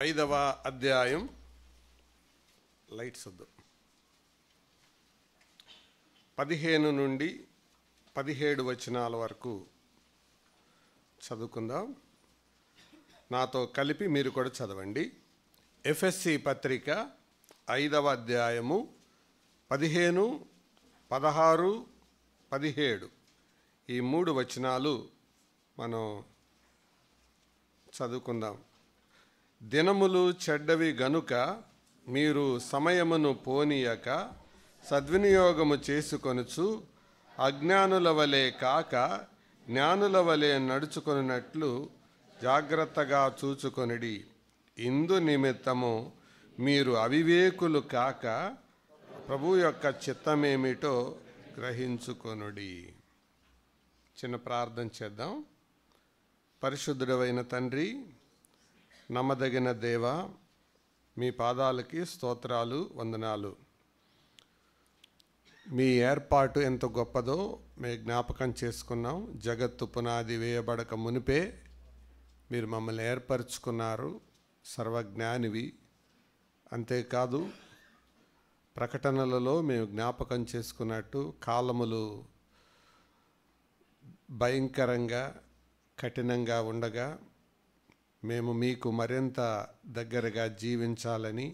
5వ అధ్యాయం లైట్స్ వద్దు 15 నుండి 17 వచనాల వరకు చదువుకుందాం. నాతో కలిపి మీరు కూడా చదవండి. ఎఫెసీ పత్రిక 5వ అధ్యాయము 15, 16, 17 ఈ 3 వచనాలు మనం చదువుకుందాం. దినములు చెడ్డవి గనుక మీరు సమయమును పోనీయక సద్వినియోగము చేసుకొనుచు అజ్ఞానుల వలె కాక జ్ఞానుల వలె నడుచుకొనున్నట్లు జాగ్రత్తగా చూచుకొనిడి. ఇందు నిమిత్తము మీరు అవివేకులు కాక ప్రభు యొక్క చిత్తమేమిటో గ్రహించుకొనుడి. చిన్న ప్రార్థన చేద్దాం. పరిశుద్ధుడైన తండ్రి, నమ్మదగిన దేవ, మీ పాదాలకి స్తోత్రాలు, వందనాలు. మీ ఏర్పాటు ఎంత గొప్పదో మేము జ్ఞాపకం చేసుకున్నాం. జగత్తు పునాది వేయబడక మునిపే మీరు మమ్మల్ని ఏర్పరచుకున్నారు. సర్వజ్ఞానివి. అంతేకాదు, ప్రకటనలలో మేము జ్ఞాపకం చేసుకున్నట్టు కాలములు భయంకరంగా కఠినంగా ఉండగా మేము మీకు మరింత దగ్గరగా జీవించాలని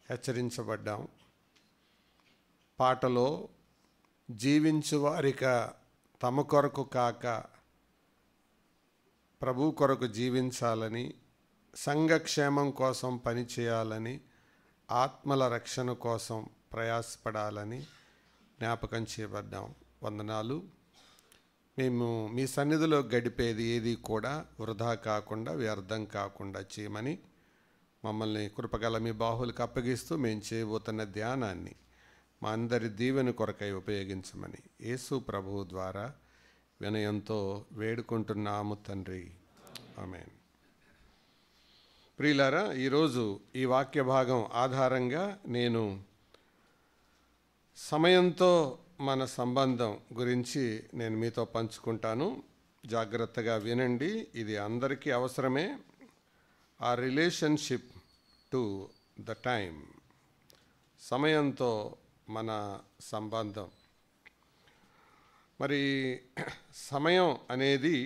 హెచ్చరించబడ్డాం. పాటలో జీవించు వారిక తమ కొరకు కాక ప్రభు కొరకు జీవించాలని, సంఘక్షేమం కోసం పనిచేయాలని, ఆత్మల రక్షణ కోసం ప్రయాసపడాలని జ్ఞాపకం చేయబడ్డాం. వందనాలు. మేము మీ సన్నిధిలో గడిపేది ఏది కూడా వృధా కాకుండా, వ్యర్థం కాకుండా చేయమని మమ్మల్ని కృపగల మీ బాహులకు అప్పగిస్తూ మేము చేయబోతున్న ధ్యానాన్ని మా అందరి దీవెన కొరకై ఉపయోగించమని యేసు ప్రభువు ద్వారా వినయంతో వేడుకుంటున్నాము తండ్రి. ఆమేన్. ప్రియులారా, ఈరోజు ఈ వాక్య భాగం ఆధారంగా నేను సమయంతో మన సంబంధం గురించి నేను మీతో పంచుకుంటాను. జాగ్రత్తగా వినండి. ఇది అందరికీ అవసరమే. ఆ రిలేషన్షిప్ టు ద టైం, సమయంతో మన సంబంధం. మరి సమయం అనేది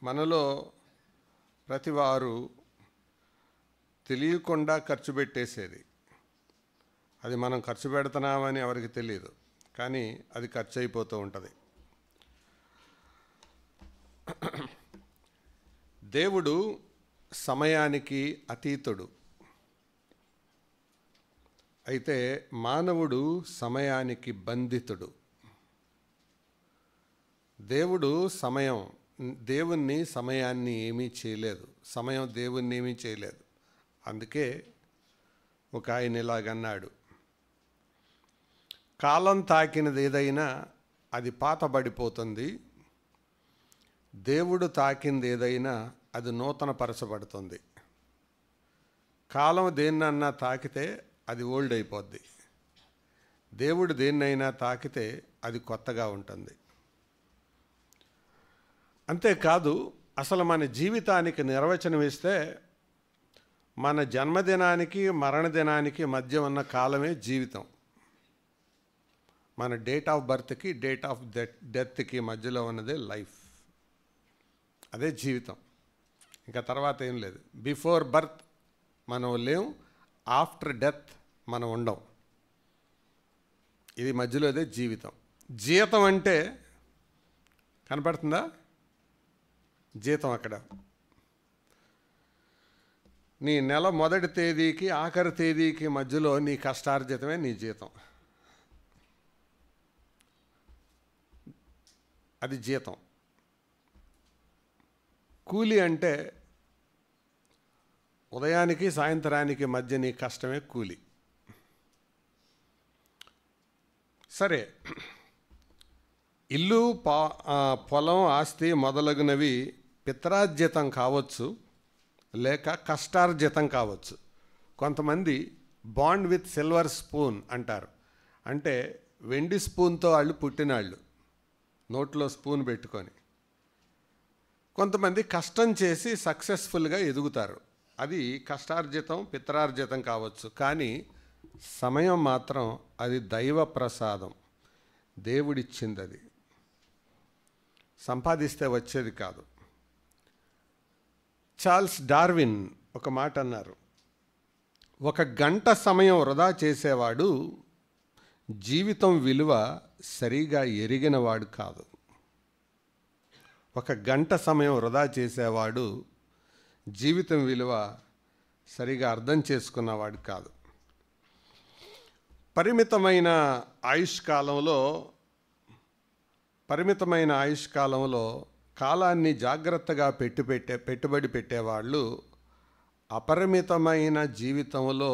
మనలో ప్రతివారు తెలియకుండా ఖర్చు పెట్టేసేది. అది మనం ఖర్చు పెడుతున్నామని ఎవరికి తెలియదు, కానీ అది ఖర్చు అయిపోతూ ఉంటుంది. దేవుడు సమయానికి అతీతుడు. అయితే మానవుడు సమయానికి బంధితుడు. దేవుణ్ణి సమయాన్ని ఏమీ చేయలేదు. సమయం దేవుణ్ణి ఏమీ చేయలేదు. అందుకే ఒక ఆయన ఇలాగన్నాడు, కాలం తాకినది ఏదైనా అది పాతబడిపోతుంది, దేవుడు తాకింది ఏదైనా అది నూతనపరచబడుతుంది. కాలం దేన్నన్నా తాకితే అది ఓల్డ్ అయిపోద్ది. దేవుడు దేన్నైనా తాకితే అది కొత్తగా ఉంటుంది. అంతేకాదు, అసలు మన జీవితానికి నిర్వచనం ఇస్తే మన జన్మదినానికి మరణదినానికి మధ్య ఉన్న కాలమే జీవితం. మన డేట్ ఆఫ్ బర్త్కి డేట్ ఆఫ్ డెత్కి మధ్యలో ఉన్నదే లైఫ్. అదే జీవితం. ఇంకా తర్వాత ఏం లేదు. బిఫోర్ బర్త్ మనం లేం, ఆఫ్టర్ డెత్ మనం ఉండం. ఇది మధ్యలో అదే జీవితం. జీతం అంటే కనపడుతుందా? జీతం అక్కడ నీ నెల మొదటి తేదీకి ఆఖరి తేదీకి మధ్యలో నీ కష్టార్జితమే నీ జీతం. అది జీతం. కూలి అంటే ఉదయానికి సాయంత్రానికి మధ్య నీ కష్టమే కూలి. సరే, ఇల్లు, పొలం, ఆస్తి మొదలగునవి పిత్రార్జితం కావచ్చు, లేక కష్టార్జితం కావచ్చు. కొంతమంది బాండ్ విత్ సిల్వర్ స్పూన్ అంటారు. అంటే వెండి స్పూన్తో వాళ్ళు పుట్టినాళ్ళు, నోట్లో స్పూన్ పెట్టుకొని. కొంతమంది కష్టం చేసి సక్సెస్ఫుల్గా ఎదుగుతారు. అది కష్టార్జితం, పిత్రార్జితం కావచ్చు, కానీ సమయం మాత్రం అది దైవ ప్రసాదం, దేవుడిచ్చింది. అది సంపాదిస్తే వచ్చేది కాదు. చార్ల్స్ డార్విన్ ఒక మాట అన్నారు, 1 గంట సమయం వృధా చేసేవాడు జీవితం విలువ సరిగా ఎరిగినవాడు కాదు. 1 గంట సమయం వృధా చేసేవాడు జీవితం విలువ సరిగా అర్థం చేసుకున్నవాడు కాదు. పరిమితమైన ఆయుష్కాలంలో కాలాన్ని జాగ్రత్తగా పెట్టుబడి పెట్టేవాళ్ళు అపరిమితమైన జీవితంలో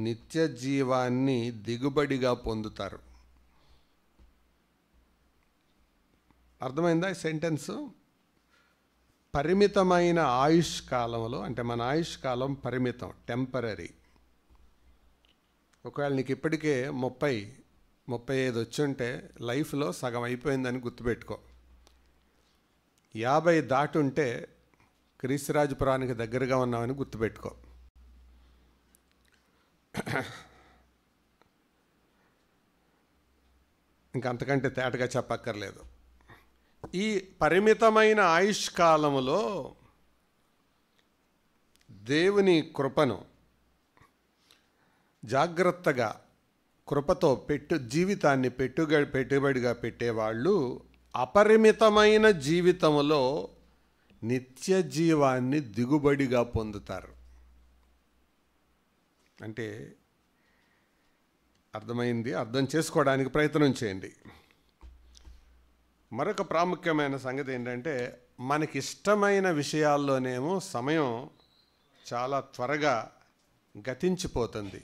నిత్య జీవాన్ని దిగుబడిగా పొందుతారు. అర్థమైందా ఈ సెంటెన్సు? పరిమితమైన ఆయుష్కాలంలో, అంటే మన ఆయుష్కాలం పరిమితం, టెంపరీ. ఒకవేళ నీకు ఇప్పటికే 30-35 వచ్చుంటే లైఫ్లో సగం అయిపోయిందని గుర్తుపెట్టుకో. 50 దాటుంటే క్రీస్తురాజపురానికి దగ్గరగా ఉన్నామని గుర్తుపెట్టుకో. ఇంకంతకంటే తేటగా చెప్పక్కర్లేదు. ఈ పరిమితమైన ఆయుష్కాలములో దేవుని కృపను జాగ్రత్తగా, కృపతో జీవితాన్ని పెట్టుబడిగా పెట్టేవాళ్ళు అపరిమితమైన జీవితంలో నిత్య జీవాన్ని దిగుబడిగా పొందుతారు. అంటే అర్థమైంది? అర్థం చేసుకోవడానికి ప్రయత్నం చేయండి. మరొక ప్రాముఖ్యమైన సంగతి ఏంటంటే, మనకిష్టమైన విషయాల్లోనేమో సమయం చాలా త్వరగా గతించిపోతుంది,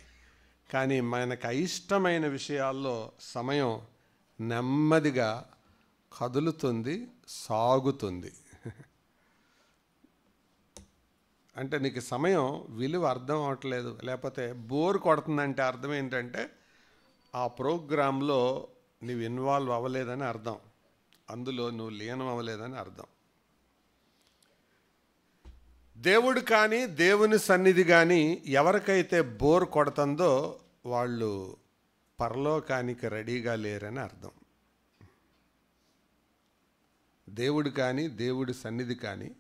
కానీ మనకు అయిష్టమైన విషయాల్లో సమయం నెమ్మదిగా కదులుతుంది, సాగుతుంది. అంటే నీకు సమయం విలువ అర్థం అవ్వట్లేదు, లేకపోతే బోర్ కొడుతుందంటే అర్థం ఏంటంటే ఆ ప్రోగ్రాంలో నువ్వు ఇన్వాల్వ్ అవ్వలేదని అర్థం, అందులో నువ్వు లీనం అవ్వలేదని అర్థం. దేవుడు కానీ, దేవుని సన్నిధి కానీ ఎవరికైతే బోర్ కొడుతుందో వాళ్ళు పరలోకానికి రెడీగా లేరని అర్థం. దేవుడు కానీ, దేవుడి సన్నిధి కానీ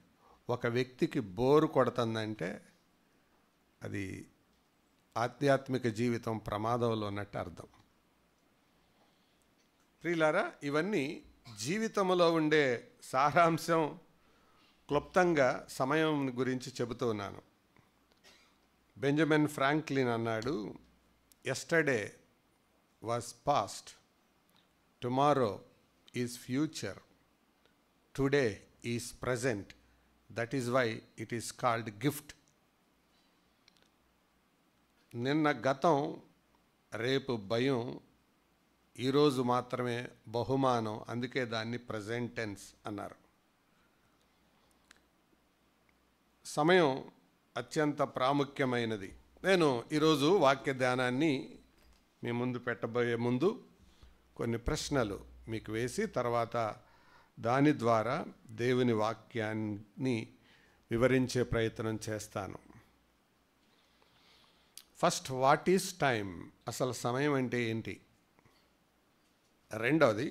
ఒక వ్యక్తికి బోరు కొడుతుందంటే అది ఆధ్యాత్మిక జీవితం ప్రమాదంలో ఉన్నట్టు అర్థం. ప్రియులారా, ఇవన్నీ జీవితంలో ఉండే సారాంశం, క్లుప్తంగా సమయం గురించి చెబుతూ ఉన్నాను. బెంజమిన్ ఫ్రాంక్లిన్ అన్నాడు, yesterday was past, tomorrow is future, today is present, that is why it is called gift. నిన్న గతం, రేపు భయం, ఈరోజు మాత్రమే బహుమానం, అందుకే దాన్ని ప్రజెంట్ టెన్స్ అన్నారు. సమయం అత్యంత ప్రాముఖ్యమైనది. నేను ఈరోజు వాక్య ధ్యానాన్ని మీ ముందు పెట్టబోయే ముందు కొన్ని ప్రశ్నలు మీకు వేసి తర్వాత దాని ద్వారా దేవుని వాక్యాన్ని వివరించే ప్రయత్నం చేస్తాను. First, what is time? అసలు సమయం అంటే ఏంటి? రెండవది,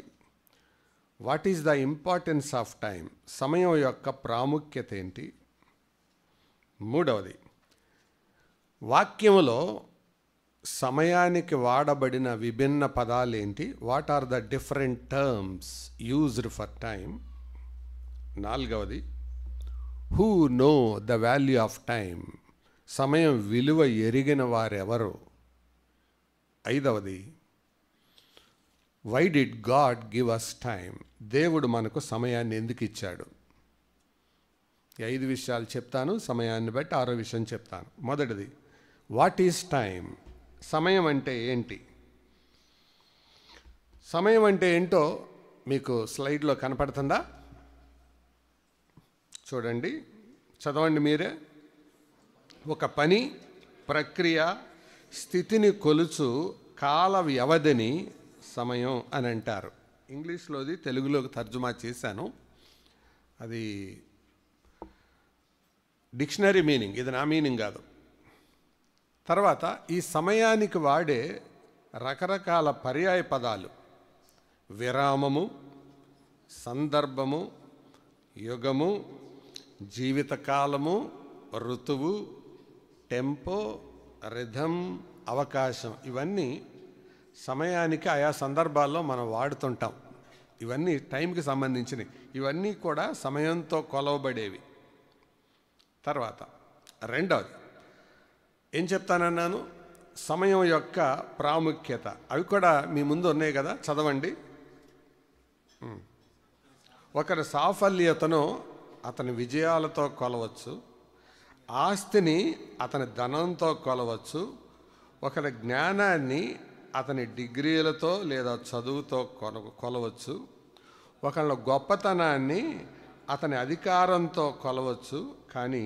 what is the importance of time? సమయం యొక్క ప్రాముఖ్యత ఏంటి? మూడవది, వాక్యములో సమయానికి వాడబడిన విభిన్న పదాలేంటి? What are the different terms used for time? నాలుగవది, who know the value of time? సమయం విలువ ఎరిగిన వారెవరు? ఐదవది, why did God give us time? దేవుడు మనకు సమయాన్ని ఎందుకు ఇచ్చాడు? ఈ 5 విషయాలు చెప్తాను, సమయాన్ని బట్టి 6వ విషయం చెప్తాను. మొదటిది, వాట్ ఈజ్ టైం? సమయం అంటే ఏంటి? సమయం అంటే ఏంటో మీకు స్లైడ్లో కనపడుతుందా? చూడండి, చదవండి మీరే. ఒక పని, ప్రక్రియ, స్థితిని కొలుచు కాల వ్యవధిని సమయం అని అంటారు. ఇంగ్లీష్లోది తెలుగులోకి తర్జుమా చేశాను. అది డిక్షనరీ మీనింగ్, ఇది నా మీనింగ్ కాదు. తర్వాత ఈ సమయానికి వాడే రకరకాల పర్యాయ పదాలు: విరామము, సందర్భము, యుగము, జీవితకాలము, ఋతువు, టెంపో, రిథం, అవకాశం, ఇవన్నీ సమయానికి ఆయా సందర్భాల్లో మనం వాడుతుంటాం. ఇవన్నీ టైంకి సంబంధించినవి. ఇవన్నీ కూడా సమయంతో కొలవబడేవి. తర్వాత రెండవది ఏం చెప్తానన్నాను? సమయం యొక్క ప్రాముఖ్యత. అవి కూడా మీ ముందు ఉన్నాయి కదా, చదవండి. ఒకరి సాఫల్యతను అతని విజయాలతో కొలవచ్చు, ఆస్తిని అతని ధనంతో కొలవచ్చు, ఒకరి జ్ఞానాన్ని అతని డిగ్రీలతో లేదా చదువుతో కొలవచ్చు, ఒకళ్ళ గొప్పతనాన్ని అతని అధికారంతో కొలవచ్చు. కానీ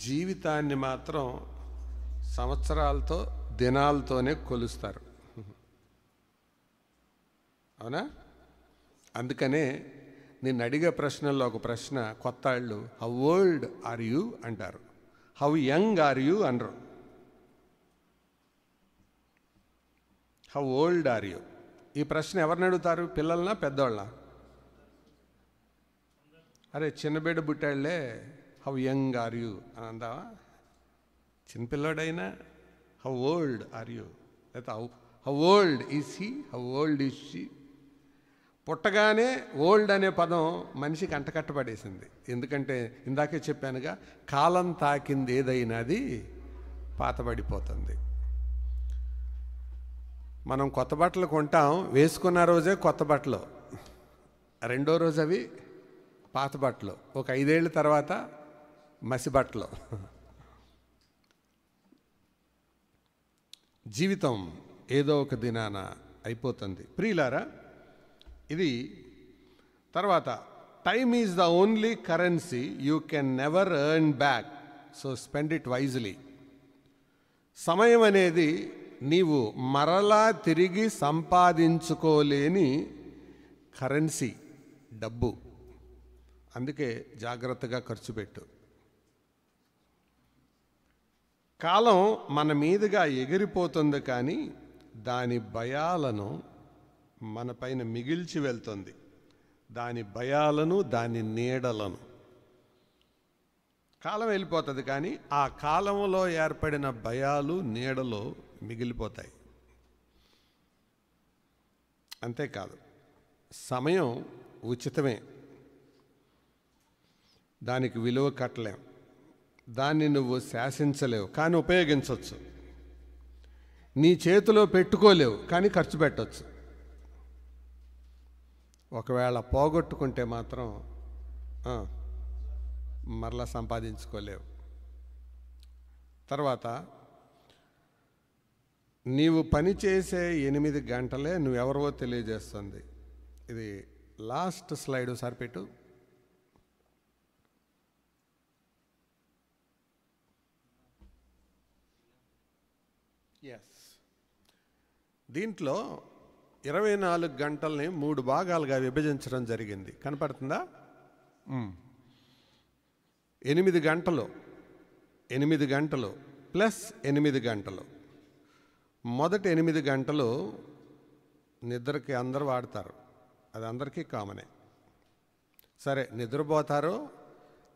జీవితాన్ని మాత్రం సంవత్సరాలతో, దినాలతోనే కొలుస్తారు. అవునా? అందుకనే నేను అడిగే ప్రశ్నల్లో ఒక ప్రశ్న, కొత్త వాళ్ళు హౌ ఓల్డ్ ఆర్ యూ అంటారు, హౌ యంగ్ ఆర్ యూ అనరు. How old are you? ఈ ప్రశ్న ఎవరిని అడుగుతారు? పిల్లలనా, పెద్దవాళ్ళ? అరే చిన్న బిడ్డ పుట్టాళ్లే హౌ యంగ్ ఆర్ యూ అని అందావా? చిన్నపిల్లాడైనా హౌ ఓల్డ్ ఆర్ యూ, లేకపోతే how old is he, how old is she. పుట్టగానే ఓల్డ్ అనే పదం మనిషికి అంటకట్టబడేసింది. ఎందుకంటే ఇందాకే చెప్పానుగా, కాలం తాకింది ఏదైనా అది పాతబడిపోతుంది. మనం కొత్త బట్టలు కొంటాం, వేసుకున్న రోజే కొత్త బట్టలు, రెండో రోజు అవి పాత బట్టలు, ఒక 5 ఏళ్ళ తర్వాత మసి బట్టలు. జీవితం ఏదో ఒక దినాన అయిపోతుంది. ప్రియులారా, ఇది తర్వాత time is the only currency you can never earn back, so spend it wisely. సమయం అనేది నీవు మరలా తిరిగి సంపాదించుకోలేని కరెన్సీ, డబ్బు. అందుకే జాగ్రత్తగా ఖర్చు పెట్టు. కాలం మన మీదుగా ఎగిరిపోతుంది, కానీ దాని భయాలను మన పైన మిగిల్చి వెళ్తుంది. దాని భయాలను, దాని నీడలను. కాలం వెళ్ళిపోతుంది, కానీ ఆ కాలంలో ఏర్పడిన భయాలు, నీడలు మిగిలిపోతాయి. అంతేకాదు, సమయం ఉచితమే, దానికి విలువ కట్టలేం, దాన్ని నువ్వు శాసించలేవు, కానీ ఉపయోగించవచ్చు. నీ చేతిలో పెట్టుకోలేవు, కానీ ఖర్చు పెట్టవచ్చు. ఒకవేళ పోగొట్టుకుంటే మాత్రం మరలా సంపాదించుకోలేవు. తర్వాత నీవు పనిచేసే 8 గంటలే నువ్వెవరో తెలియజేస్తుంది. ఇది లాస్ట్ స్లైడ్ ఒకసారి పెట్టు. ఎస్, దీంట్లో 24 గంటల్ని 3 భాగాలుగా విభజించడం జరిగింది. కనపడుతుందా? 8 గంటలు, 8 గంటలు ప్లస్ 8 గంటలు. మొదటి 8 గంటలు నిద్రకి అందరూ వాడతారు, అది అందరికీ కామనే. సరే, నిద్రపోతారో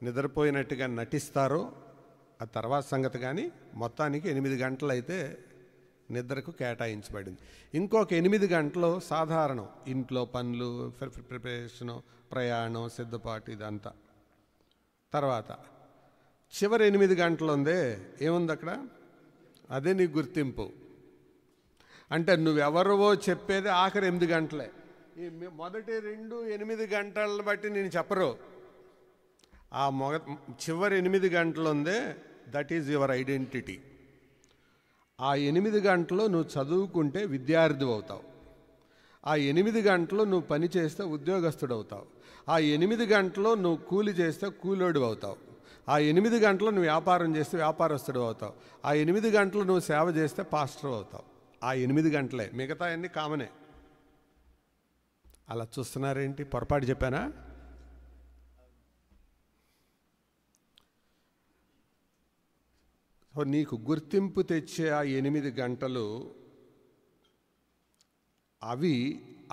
నిద్రపోయినట్టుగా నటిస్తారో ఆ తర్వాత సంగతి. కానీ మొత్తానికి 8 గంటలు అయితే నిద్రకు కేటాయించబడింది. ఇంకొక 8 గంటలు సాధారణం, ఇంట్లో పనులు, ప్రిపరేషను, ప్రయాణం, సిద్ధపాటు, ఇదంతా. తర్వాత చివరి 8 గంటలు ఉందే, ఏముంది అక్కడ? అదే నీ గుర్తింపు. అంటే నువ్వెవరవో చెప్పేది ఆఖరి 8 గంటలే. ఈ మొదటి 2 8 గంటలను బట్టి నేను చెప్పరు. ఆ చివరి 8 గంటలు ఉందే, దట్ ఈజ్ యువర్ ఐడెంటిటీ. ఆ 8 గంటలు నువ్వు చదువుకుంటే విద్యార్థి అవుతావు. ఆ 8 గంటలు నువ్వు పని చేస్తే ఉద్యోగస్తుడు అవుతావు. ఆ 8 గంటలు నువ్వు కూలి చేస్తే కూలోడు అవుతావు. ఆ 8 గంటలు నువ్వు వ్యాపారం చేస్తే వ్యాపారస్తుడు అవుతావు. ఆ 8 గంటలు నువ్వు సేవ చేస్తే పాస్టర్ అవుతావు. ఆ 8 గంటలే, మిగతా అన్నీ కామనే. అలా చూస్తున్నారేంటి? పొరపాటు చెప్పానా? నీకు గుర్తింపు తెచ్చే ఆ 8 గంటలు అవి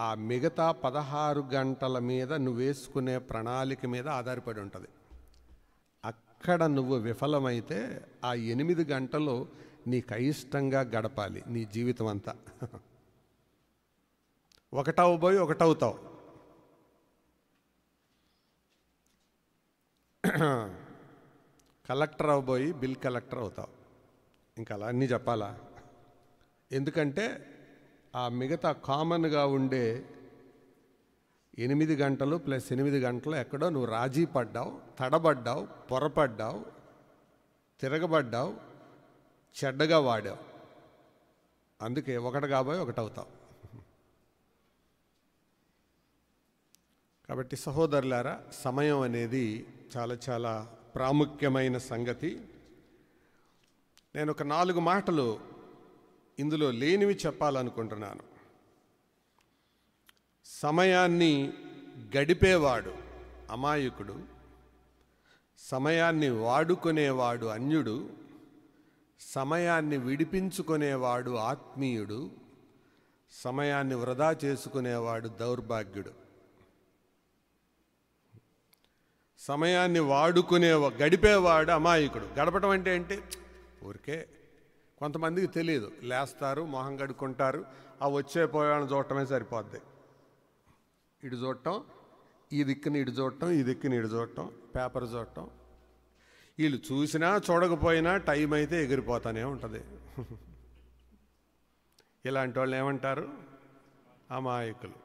ఆ మిగతా 16 గంటల మీద నువ్వు వేసుకునే ప్రణాళిక మీద ఆధారపడి ఉంటుంది. అక్కడ నువ్వు విఫలమైతే ఆ 8 గంటలు నీకు అయిష్టంగా గడపాలి నీ జీవితం అంతా. ఒకటవబోయి ఒకటవుతావు. కలెక్టర్ అవ్వబోయి బిల్ కలెక్టర్ అవుతావు. ఇంకా అలా అన్నీ చెప్పాలా? ఎందుకంటే ఆ మిగతా కామన్గా ఉండే 8 గంటలు ప్లస్ 8 గంటలు ఎక్కడో నువ్వు రాజీ పడ్డావు, తడబడ్డావు, పొరపడ్డావు, తిరగబడ్డావు, చెడ్డగా వాడావు. అందుకే ఒకటి కాబోయి ఒకటి అవుతావు. కాబట్టి సహోదరులారా, సమయం అనేది చాలా చాలా ప్రాముఖ్యమైన సంగతి. నేను ఒక 4 మాటలు ఇందులో లేనివి చెప్పాలనుకుంటున్నాను. సమయాన్ని గడిపేవాడు అమాయకుడు, సమయాన్ని వాడుకునేవాడు అన్యుడు, సమయాన్ని విడిపించుకునేవాడు ఆత్మీయుడు, సమయాన్ని వృధా చేసుకునేవాడు దౌర్భాగ్యుడు. సమయాన్ని గడిపేవాడు అమాయకుడు. గడపడం అంటే ఏంటి? ఊరికే కొంతమందికి తెలియదు. లేస్తారు, మొహం కడుక్కుంటారు, ఆ వచ్చే పోయాలను చూడటమే సరిపోద్ది. ఇటు చూడటం, ఈ దిక్కుని ఇటు చూడటం, ఈ దిక్కుని ఇటు చూడటం, పేపర్ చూడటం. వీళ్ళు చూసినా చూడకపోయినా టైం అయితే ఎగిరిపోతానే ఉంటుంది. ఇలాంటి వాళ్ళు ఏమంటారు? అమాయకులు.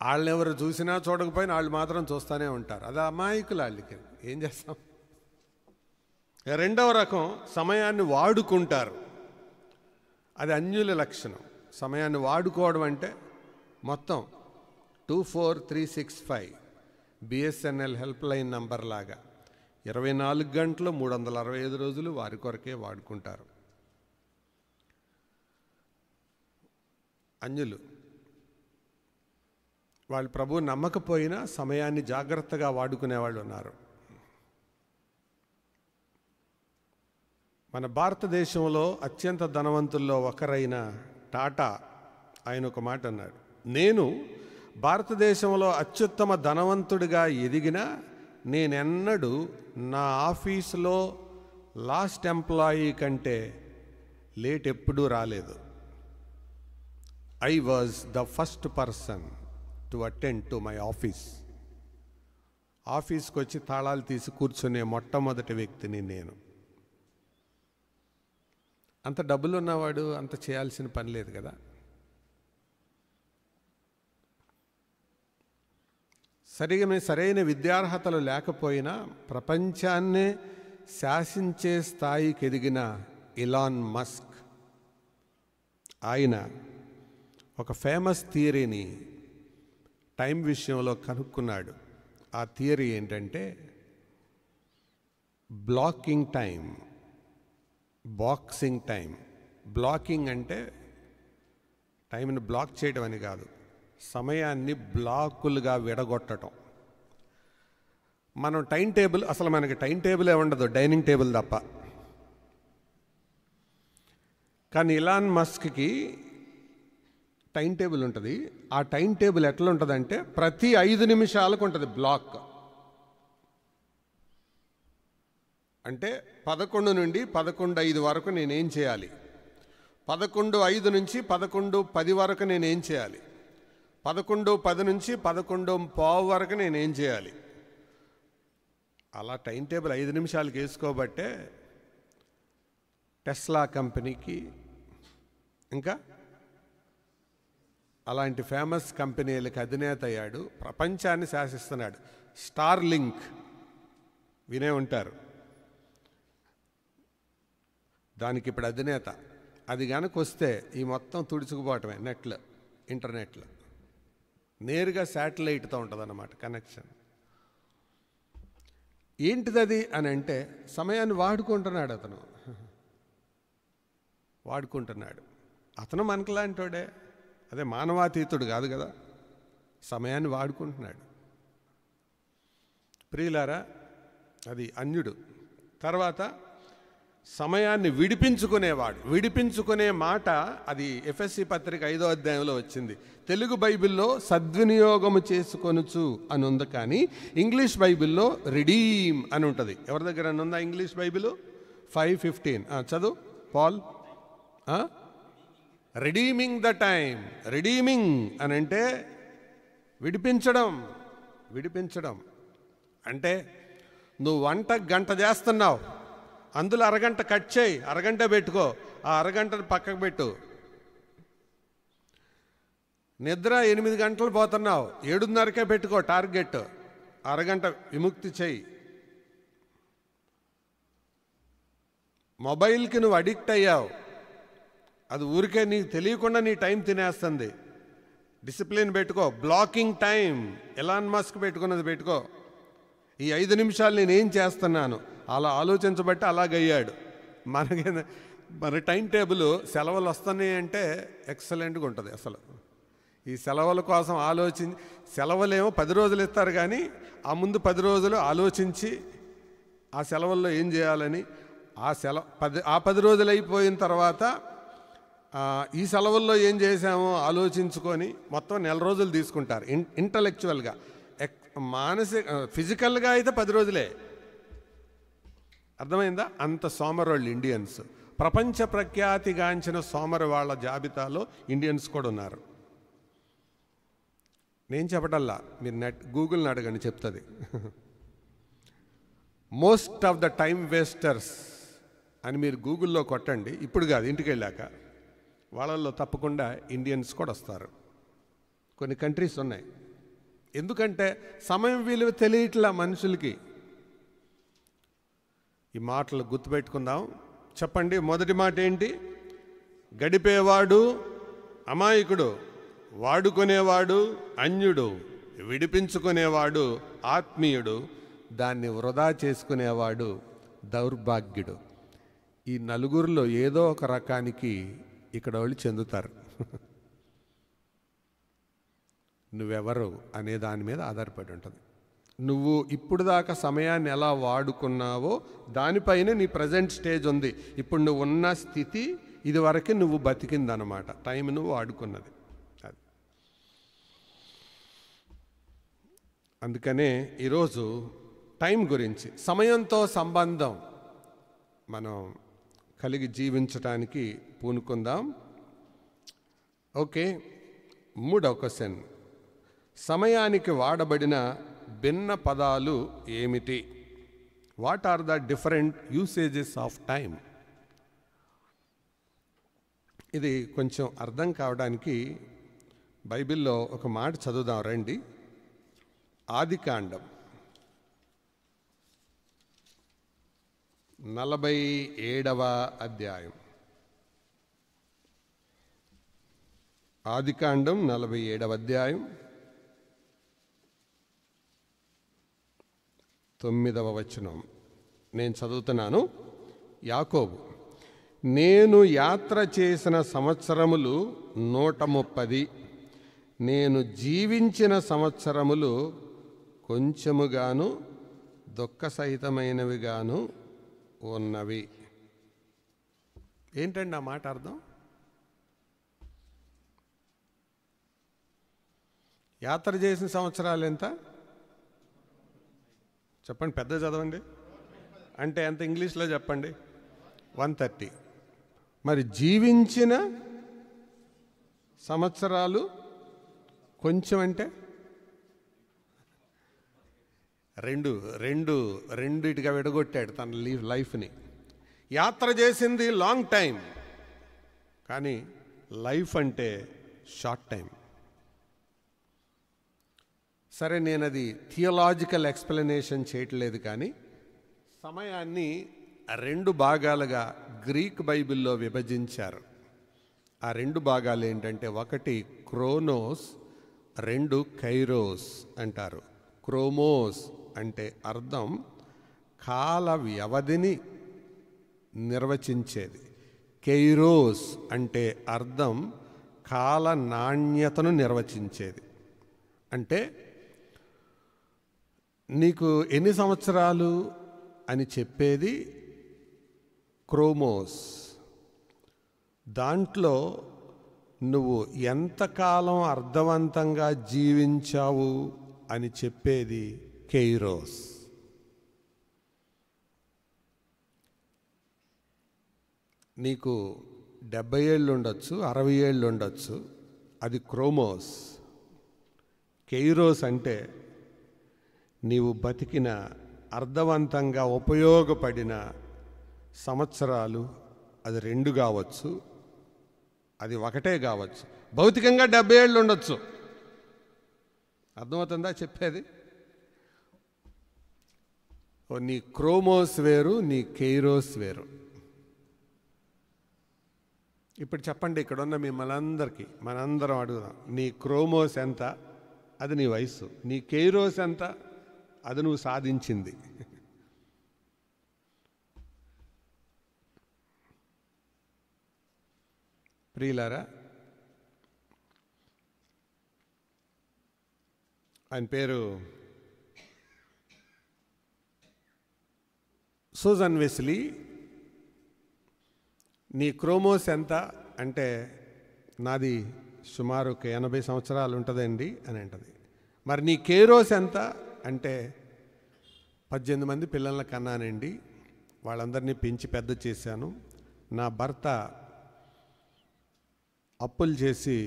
వాళ్ళని ఎవరు చూసినా చూడకపోయినా వాళ్ళు మాత్రం చూస్తూనే ఉంటారు. అది అమాయకులు. వాళ్ళకి ఏం చేస్తాం? రెండవ రకం సమయాన్ని వాడుకుంటారు. అది అన్యుల లక్షణం. సమయాన్ని వాడుకోవడం అంటే మొత్తం 24365 బిఎస్ఎన్ఎల్ హెల్ప్ లైన్ నంబర్ లాగా 24 గంటలు 365 రోజులు వారి కొరకే వాడుకుంటారు అన్యులు. వాళ్ళు ప్రభువు నమ్మకపోయినా సమయాన్ని జాగ్రత్తగా వాడుకునే వాళ్ళు ఉన్నారు. మన భారతదేశంలో అత్యంత ధనవంతుల్లో ఒకరైన టాటా, ఆయన ఒక మాట అన్నాడు: నేను భారతదేశంలో అత్యుత్తమ ధనవంతుడిగా ఎదిగినా నేనెన్నడూ నా ఆఫీసులో లాస్ట్ ఎంప్లాయీ కంటే లేట్ ఎప్పుడూ రాలేదు. I was the first person to attend to my office. ఆఫీస్కి వచ్చి తాళాలు తీసి కూర్చునే మొట్టమొదటి వ్యక్తిని నేను. అంత డబ్బులు ఉన్నవాడు అంత చేయాల్సిన పని లేదు కదా. సరైన విద్యార్హతలు లేకపోయినా ప్రపంచాన్నే శాసించే స్థాయికి ఎదిగిన ఇలాన్ మస్క్, ఆయన ఒక ఫేమస్ థియరీని టైం విషయంలో కనుక్కున్నాడు. ఆ థియరీ ఏంటంటే blocking time, boxing time. Blocking అంటే టైంని బ్లాక్ చేయడం అని కాదు, సమయాన్ని బ్లాకులుగా విడగొట్టడం. మనం టైం టేబుల్, అసలు మనకి టైం టేబులే ఉండదు, డైనింగ్ టేబుల్ తప్ప. కానీ ఇలాన్ మస్క్కి టైం టేబుల్ ఉంటుంది. ఆ టైం టేబుల్ ఎట్లా ఉంటుందంటే ప్రతి 5 నిమిషాలకు ఉంటుంది బ్లాక్. అంటే 11 నుండి 11:05 వరకు నేనేం చేయాలి, 11:05 నుంచి 11:10 వరకు నేనేం చేయాలి, 11:10 నుంచి 11:15 వరకు నేనేం చేయాలి. అలా టైం టేబుల్ 5 నిమిషాలకు వేసుకోబట్టే టెస్లా కంపెనీకి, ఇంకా అలాంటి ఫేమస్ కంపెనీలకు అధినేత అయ్యాడు. ప్రపంచాన్ని శాసిస్తున్నాడు. స్టార్ లింక్ వినే ఉంటారు, దానికి ఇప్పుడు అధినేత. అది కనుక వస్తే ఈ మొత్తం తుడుచుకుపోవటమే నెట్లో, ఇంటర్నెట్లో. నేరుగా శాటిలైట్తో ఉంటుంది అన్నమాట కనెక్షన్. ఏంటిది అది అని అంటే సమయాన్ని వాడుకుంటున్నాడు అతను. వాడుకుంటున్నాడు. అతను మనకులాంటోడే, అదే మానవాతీతుడు కాదు కదా. సమయాన్ని వాడుకుంటున్నాడు. ప్రియులారా, అది అన్యుడు. తర్వాత సమయాన్ని విడిపించుకునేవాడు. విడిపించుకునే మాట అది ఎఫెసీ పత్రిక 5వ అధ్యాయంలో వచ్చింది. తెలుగు బైబిల్లో సద్వినియోగము చేసుకొనుచు అని ఉంది, కానీ ఇంగ్లీష్ బైబిల్లో రిడీమ్ అని ఉంటుంది. ఎవరి దగ్గర ఉందా ఇంగ్లీష్ బైబిల్? 5:15 చదువు Paul. Redeeming the time. Redeeming అని అంటే విడిపించడం. విడిపించడం అంటే నువ్వు వంట గంట చేస్తున్నావు, అందులో అరగంట కట్ చేయి, అరగంట పెట్టుకో, ఆ అరగంటను పక్కకు పెట్టు. నిద్ర 8 గంటలు పోతున్నావు, 7:30కే పెట్టుకో టార్గెట్, అరగంట విముక్తి చేయి. మొబైల్కి నువ్వు అడిక్ట్ అయ్యావు, అది ఊరికే నీకు తెలియకుండా నీ టైం తినేస్తుంది. డిసిప్లిన్ పెట్టుకో. బ్లాకింగ్ టైం, ఎలాన్ మస్క్ పెట్టుకున్నది పెట్టుకో. ఈ 5 నిమిషాలు నేనేం చేస్తున్నాను అలా ఆలోచించబట్టి అలాగయ్యాడు. మన టైం టేబుల్ సెలవులు వస్తున్నాయి అంటే ఎక్సలెంట్గా ఉంటుంది. అసలు ఈ సెలవుల కోసం సెలవులేమో 10 రోజులు ఇస్తారు, కానీ ఆ ముందు 10 రోజులు ఆలోచించి ఆ సెలవుల్లో ఏం చేయాలని, ఆ 10 రోజులు అయిపోయిన తర్వాత ఈ సెలవుల్లో ఏం చేసామో ఆలోచించుకొని మొత్తం 1 రోజులు తీసుకుంటారు. ఇంటలెక్చువల్గా, ఫిజికల్గా అయితే 10 రోజులే. అర్థమైందా? అంత సోమరోళ్ళు ఇండియన్స్. ప్రపంచ ప్రఖ్యాతిగాంచిన సోమరు వాళ్ళ జాబితాలో ఇండియన్స్ కూడా ఉన్నారు. నేను చెప్పటల్లా, మీరు గూగుల్ని అడగండి చెప్తుంది. Most of the time wasters అని మీరు గూగుల్లో కొట్టండి, ఇప్పుడు కాదు ఇంటికి వెళ్ళాక. వాళ్ళల్లో తప్పకుండా ఇండియన్స్ కూడా వస్తారు. కొన్ని కంట్రీస్ ఉన్నాయి. ఎందుకంటే సమయం విలువ తెలియట్లా మనుషులకి. ఈ మాటలు గుర్తుపెట్టుకుందాం. చెప్పండి, మొదటి మాట ఏంటి? గడిపేవాడు అమాయకుడు, వాడుకునేవాడు అన్యుడు, విడిపించుకునేవాడు ఆత్మీయుడు, దాన్ని వృధా చేసుకునేవాడు దౌర్భాగ్యుడు. ఈ నలుగురిలో ఏదో ఒక రకానికి ఇక్కడ వాళ్ళు చెందుతారు. నువ్వెవరు అనే దాని మీద ఆధారపడి ఉంటుంది. నువ్వు ఇప్పుడు దాకా సమయాన్ని ఎలా వాడుకున్నావో దానిపైన నీ ప్రజెంట్ స్టేజ్ ఉంది. ఇప్పుడు నువ్వు ఉన్న స్థితి ఇది వరకు నువ్వు బతికిందనమాట, టైం నువ్వు వాడుకున్నది. అది అందుకనే ఈరోజు టైం గురించి, సమయంతో సంబంధం మనం కలిగి జీవించటానికి పూనుకుందాం. ఓకే, 3వ క్వశ్చన్. సమయానికి వాడబడిన భిన్న పదాలు ఏమిటి? What are the different usages of time? ఇది కొంచెం అర్థం కావడానికి బైబిల్లో ఒక మాట చదువుదాం రండి. ఆదికాండం 47వ అధ్యాయం. ఆదికాండం 47వ అధ్యాయం 9వ వచనం నేను చదువుతున్నాను. యాకోబు: నేను యాత్ర చేసిన సంవత్సరములు 130, నేను జీవించిన సంవత్సరములు కొంచెముగాను దుఃఖసహితమైనవిగాను ఉన్నవి. ఏంటండి ఆ మాట అర్థం? యాత్ర చేసిన సంవత్సరాలు ఎంత చెప్పండి, పెద్ద చదవండి. అంటే ఎంత ఇంగ్లీష్లో చెప్పండి? 130. మరి జీవించిన సంవత్సరాలు కొంచెం అంటే రెండిటిగా విడగొట్టాడు తన లైఫ్ని. యాత్ర చేసింది లాంగ్ టైం, కానీ లైఫ్ అంటే షార్ట్ టైం. సరే, నేను అది థియలాజికల్ ఎక్స్ప్లెనేషన్ చేయట్లేదు, కానీ సమయాన్ని 2 భాగాలుగా గ్రీక్ బైబిల్లో విభజించారు. ఆ 2 భాగాలు ఏంటంటే, 1 క్రోనోస్, 2 కైరోస్ అంటారు. క్రోమోస్ అంటే అర్థం కాల వ్యవధిని నిర్వచించేది. కైరోస్ అంటే అర్థం కాల నాణ్యతను నిర్వచించేది. అంటే నీకు ఎన్ని సంవత్సరాలు అని చెప్పేది క్రోమోస్. దాంట్లో నువ్వు ఎంతకాలం అర్థవంతంగా జీవించావు అని చెప్పేది కెయిరోస్. నీకు 70 ఏళ్ళు ఉండొచ్చు, 60 ఏళ్ళు ఉండొచ్చు, అది క్రోమోస్. కెయిరోస్ అంటే నీవు బతికిన అర్థవంతంగా ఉపయోగపడిన సంవత్సరాలు. అది 2 కావచ్చు, అది 1 కావచ్చు. భౌతికంగా 70 ఏళ్ళు ఉండొచ్చు. అర్థమవుతుందా చెప్పేది? నీ క్రోమోస్ వేరు, నీ కెయిరోస్ వేరు. ఇప్పుడు చెప్పండి, ఇక్కడ ఉన్న మిమ్మల్ని అందరికీ మనందరం అడుగుదాం. నీ క్రోమోస్ ఎంత? అది నీ వయసు. నీ కెయిరోస్ ఎంత? అది నువ్వు సాధించింది. ప్రియులారా, ఆయన పేరు సూజన్ వెస్లీ. నీ క్రోమోస్ ఎంత అంటే నాది సుమారు 80 సంవత్సరాలు ఉంటుందండి అని అంటది. మరి నీ కెయిరోస్ ఎంత అంటే 18 మంది పిల్లల్ని కన్నానండి, వాళ్ళందరినీ పెంచి పెద్ద చేశాను. నా భర్త అప్పులు చేసి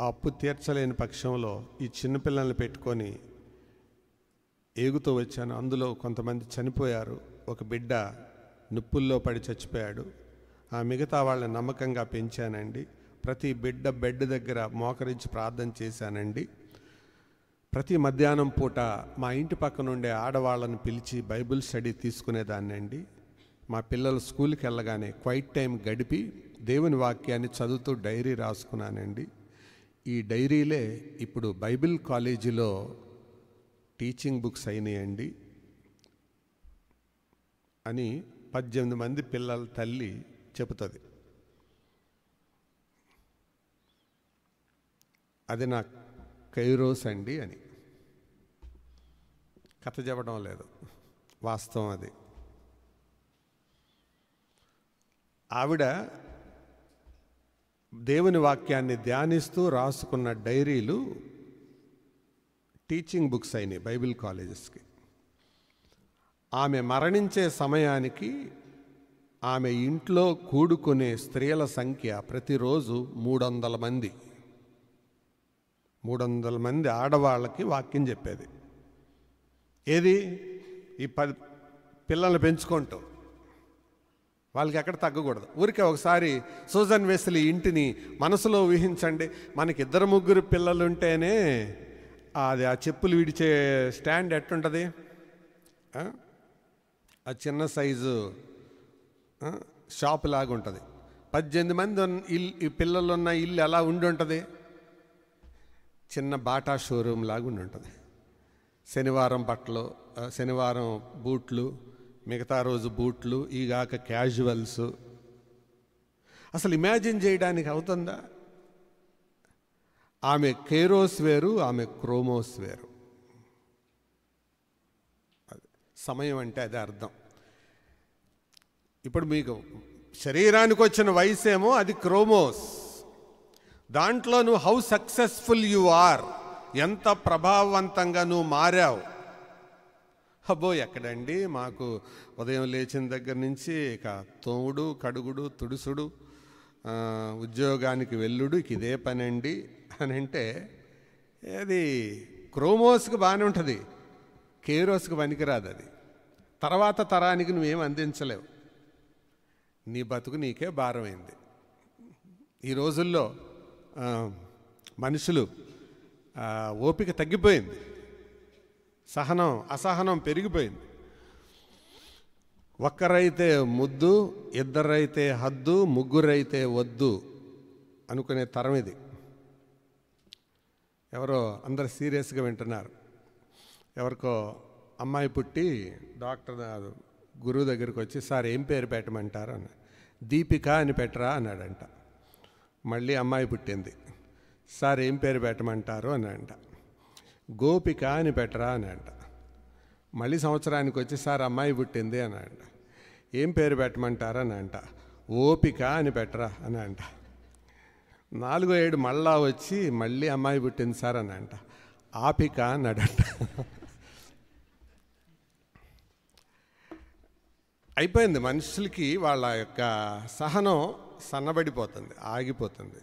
ఆ అప్పు తీర్చలేని పక్షంలో ఈ చిన్నపిల్లల్ని పెట్టుకొని ఏగుతూ వచ్చాను. అందులో కొంతమంది చనిపోయారు. ఒక బిడ్డ నిప్పుల్లో పడి చచ్చిపోయాడు. ఆ మిగతా వాళ్ళని నమ్మకంగా పెంచానండి. ప్రతి బిడ్డ బెడ్ దగ్గర మోకరించి ప్రార్థన చేశానండి. ప్రతి మధ్యాహ్నం పూట మా ఇంటి పక్కన ఉండే ఆడవాళ్ళని పిలిచి బైబిల్ స్టడీ తీసుకునేదాన్నండి. మా పిల్లలు స్కూల్కి వెళ్ళగానే క్వైట్ టైం గడిపి దేవుని వాక్యాన్ని చదువుతూ డైరీ రాసుకున్నానండి. ఈ డైరీలే ఇప్పుడు బైబిల్ కాలేజీలో టీచింగ్ బుక్స్ అయినాయండి అని 18 మంది పిల్లల తల్లి చెబుతుంది. అది నా కైరోస్ అండి అని. కథ చెప్పడం లేదు, వాస్తవం అది. ఆవిడ దేవుని వాక్యాన్ని ధ్యానిస్తూ రాసుకున్న డైరీలు టీచింగ్ బుక్స్ అయినాయి బైబిల్ కాలేజెస్కి. ఆమె మరణించే సమయానికి ఆమె ఇంట్లో కూడుకునే స్త్రీల సంఖ్య ప్రతిరోజు 300 మంది. 300 మంది ఆడవాళ్ళకి వాక్యం చెప్పేది. ఏది? ఈ 10 పిల్లల్ని పెంచుకుంటూ. వాళ్ళకి ఎక్కడ తగ్గకూడదు. ఊరికే ఒకసారి సూజన్ వెస్లీ ఇంటిని మనసులో ఊహించండి. మనకి 2-3 పిల్లలు ఉంటేనే అది ఆ చెప్పులు విడిచే స్టాండ్ ఎట్టుంటుంది? ఆ చిన్న సైజు షాప్ లాగా ఉంటుంది. 18 మంది ఈ పిల్లలు ఉన్న ఇల్లు ఎలా ఉండి ఉంటుంది? చిన్న బాటా షోరూమ్ లాగా ఉండి ఉంటుంది. శనివారం బట్టలు, శనివారం బూట్లు, మిగతా రోజు బూట్లు, ఈగాక క్యాజువల్స్. అసలు ఇమాజిన్ చేయడానికి అవుతుందా? ఆమె కైరోస్ వేరు, ఆమె క్రోమోస్ వేరు. సమయం అంటే అదే అర్థం. ఇప్పుడు మీకు శరీరానికి వచ్చిన వయసేమో అది క్రోమోస్. దాంట్లో నువ్వు హౌ సక్సెస్ఫుల్ యు ఆర్, ఎంత ప్రభావవంతంగా నువ్వు మారావు. అబ్బో ఎక్కడండి, మాకు ఉదయం లేచిన దగ్గర నుంచి ఇక తోముడు, కడుగుడు, తుడుసుడు, ఉద్యోగానికి వెళ్ళుడు, ఇదే పని అండి అని అంటే అది క్రోమోస్కి బాగానే ఉంటుంది, కైరోస్కి పనికిరాదు. అది తర్వాత తరానికి నువ్వేం అందించలేవు. నీ బతుకు నీకే భారమైంది. ఈ రోజుల్లో మనుషులు ఓపిక తగ్గిపోయింది, అసహనం పెరిగిపోయింది. ఒక్కరైతే ముద్దు, ఇద్దరైతే హద్దు, ముగ్గురైతే వద్దు అనుకునే తరం ఇది. ఎవరో అందరు సీరియస్గా వింటున్నారు. ఎవరికో అమ్మాయి పుట్టి డాక్టర్ గురువు దగ్గరికి వచ్చి, సార్ ఏం పేరు పెట్టమంటారు అన్న. దీపిక అని పెట్టరా అన్నాడంట. మళ్ళీ అమ్మాయి పుట్టింది. సార్ ఏం పేరు పెట్టమంటారు అన్నాడంట. గోపిక అని పెట్టరా అన్నాడంట. మళ్ళీ సంవత్సరానికి వచ్చి సార్ అమ్మాయి పుట్టింది అని అంట. ఏం పేరు పెట్టమంటారని అంట. ఓపిక అని పెట్టరా అని అంట. 4వ ఏడు మళ్ళా వచ్చి మళ్ళీ అమ్మాయి పుట్టింది సార్ అని అంట. ఆపిక అన్నాడంట. అయిపోయింది. మనుషులకి వాళ్ళ యొక్క సహనం సన్నబడిపోతుంది, ఆగిపోతుంది.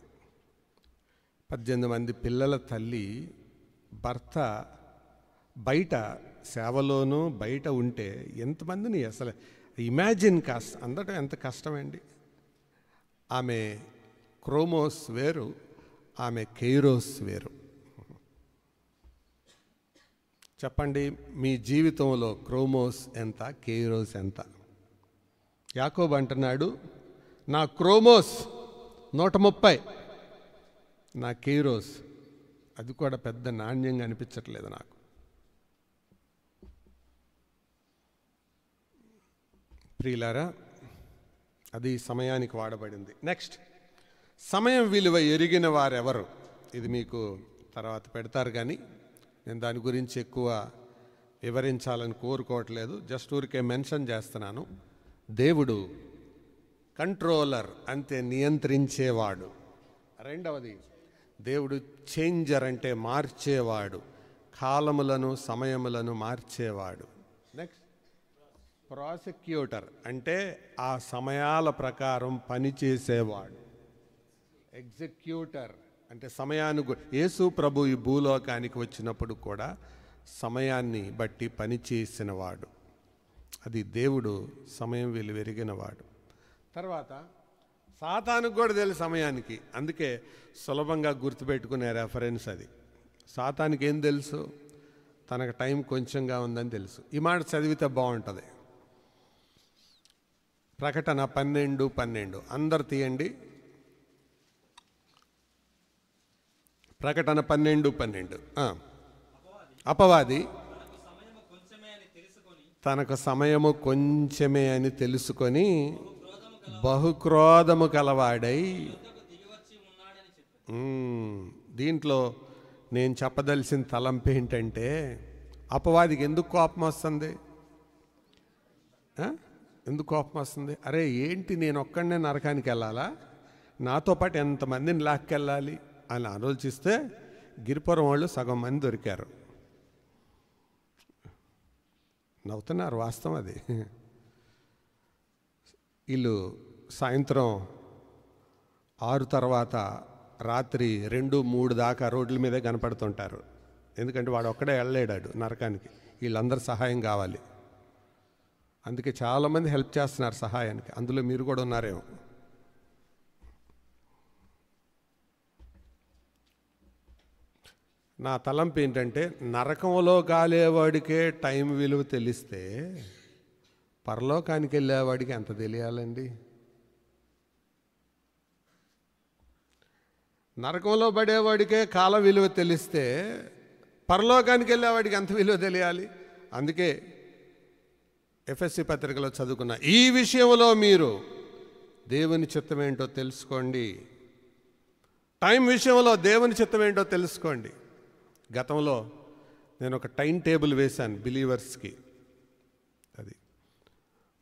18 మంది పిల్లల తల్లి భర్త బయట సేవలోనూ బయట ఉంటే ఎంతమందిని అసలు ఇమాజిన్ అందటం ఎంత కష్టమండి. ఆమె క్రోమోస్ వేరు, ఆమె కెయిరోస్ వేరు. చెప్పండి, మీ జీవితంలో క్రోమోస్ ఎంత, కెయిరోస్ ఎంత? యాకోబు అంటున్నాడు, నా క్రోమోస్ 130, నా కెయిరోస్ అది కూడా పెద్ద నాణ్యంగా అనిపించట్లేదు నాకు. ప్రియులారా, అది సమయానికి వాడబడింది. నెక్స్ట్, సమయం విలువ ఎరిగిన వారెవరు? ఇది మీకు తర్వాత పెడతారు, కానీ నేను దాని గురించి ఎక్కువ వివరించాలని కోరుకోవట్లేదు. జస్ట్ ఊరికే మెన్షన్ చేస్తున్నాను. దేవుడు కంట్రోలర్, అంతే, నియంత్రించేవాడు. రెండవది, దేవుడు చేంజర్, అంటే మార్చేవాడు, కాలములను సమయములను మార్చేవాడు. నెక్స్ట్, ప్రాసిక్యూటర్, అంటే ఆ సమయాల ప్రకారం పనిచేసేవాడు. ఎగ్జిక్యూటర్ అంటే యేసు ప్రభు ఈ భూలోకానికి వచ్చినప్పుడు కూడా సమయాన్ని బట్టి పనిచేసినవాడు. అది దేవుడు సమయం వెలివెరిగినవాడు. తర్వాత సాతానుకు కూడా తెలుసు సమయానికి, అందుకే సులభంగా గుర్తుపెట్టుకునే రెఫరెన్స్ అది. సాతానికి ఏం తెలుసు? తనకు టైం కొంచెంగా ఉందని తెలుసు. ఈ మాట చదివితే బాగుంటుంది. ప్రకటన 12:12 అందరు తీయండి. ప్రకటన 12:12. అపవాది తనకు సమయము కొంచెమే అని తెలుసుకొని బహుక్రోధము కలవాడై, దీంట్లో నేను చెప్పదలిసిన తలంపు ఏంటంటే, అపవాదికి ఎందుకు కోపం వస్తుంది? ఎందుకు కోపం వస్తుంది? అరే ఏంటి, నేను ఒక్కడనే నరకానికి వెళ్ళాలా? నాతో పాటు ఎంతమందిని లాక్కెళ్ళాలి అని ఆలోచిస్తే గిరిపురం వాళ్ళు సగం మంది దొరికారు. నవ్వుతున్నారు, వాస్తవం అది. వీళ్ళు సాయంత్రం 6 తర్వాత రాత్రి 2-3 దాకా రోడ్ల మీదే కనపడుతుంటారు. ఎందుకంటే వాడు ఒక్కడే వెళ్ళలేడాడు నరకానికి, వీళ్ళందరూ సహాయం కావాలి. అందుకే చాలామంది హెల్ప్ చేస్తున్నారు సహాయానికి. అందులో మీరు కూడా ఉన్నారేమో. నా తలంపు ఏంటంటే, నరకంలో కాలేవాడికే టైం విలువ తెలిస్తే పరలోకానికి వెళ్ళేవాడికి ఎంత తెలియాలండి? నరకంలో పడేవాడికే కాల విలువ తెలిస్తే పరలోకానికి వెళ్ళేవాడికి ఎంత విలువ తెలియాలి? అందుకే ఎఫ్ఎస్సి పత్రికలో చదువుకున్న, ఈ విషయంలో మీరు దేవుని చిత్తం ఏంటో తెలుసుకోండి. టైం విషయంలో దేవుని చిత్తం ఏంటో తెలుసుకోండి. గతంలో నేను ఒక టైం టేబుల్ వేశాను బిలీవర్స్కి.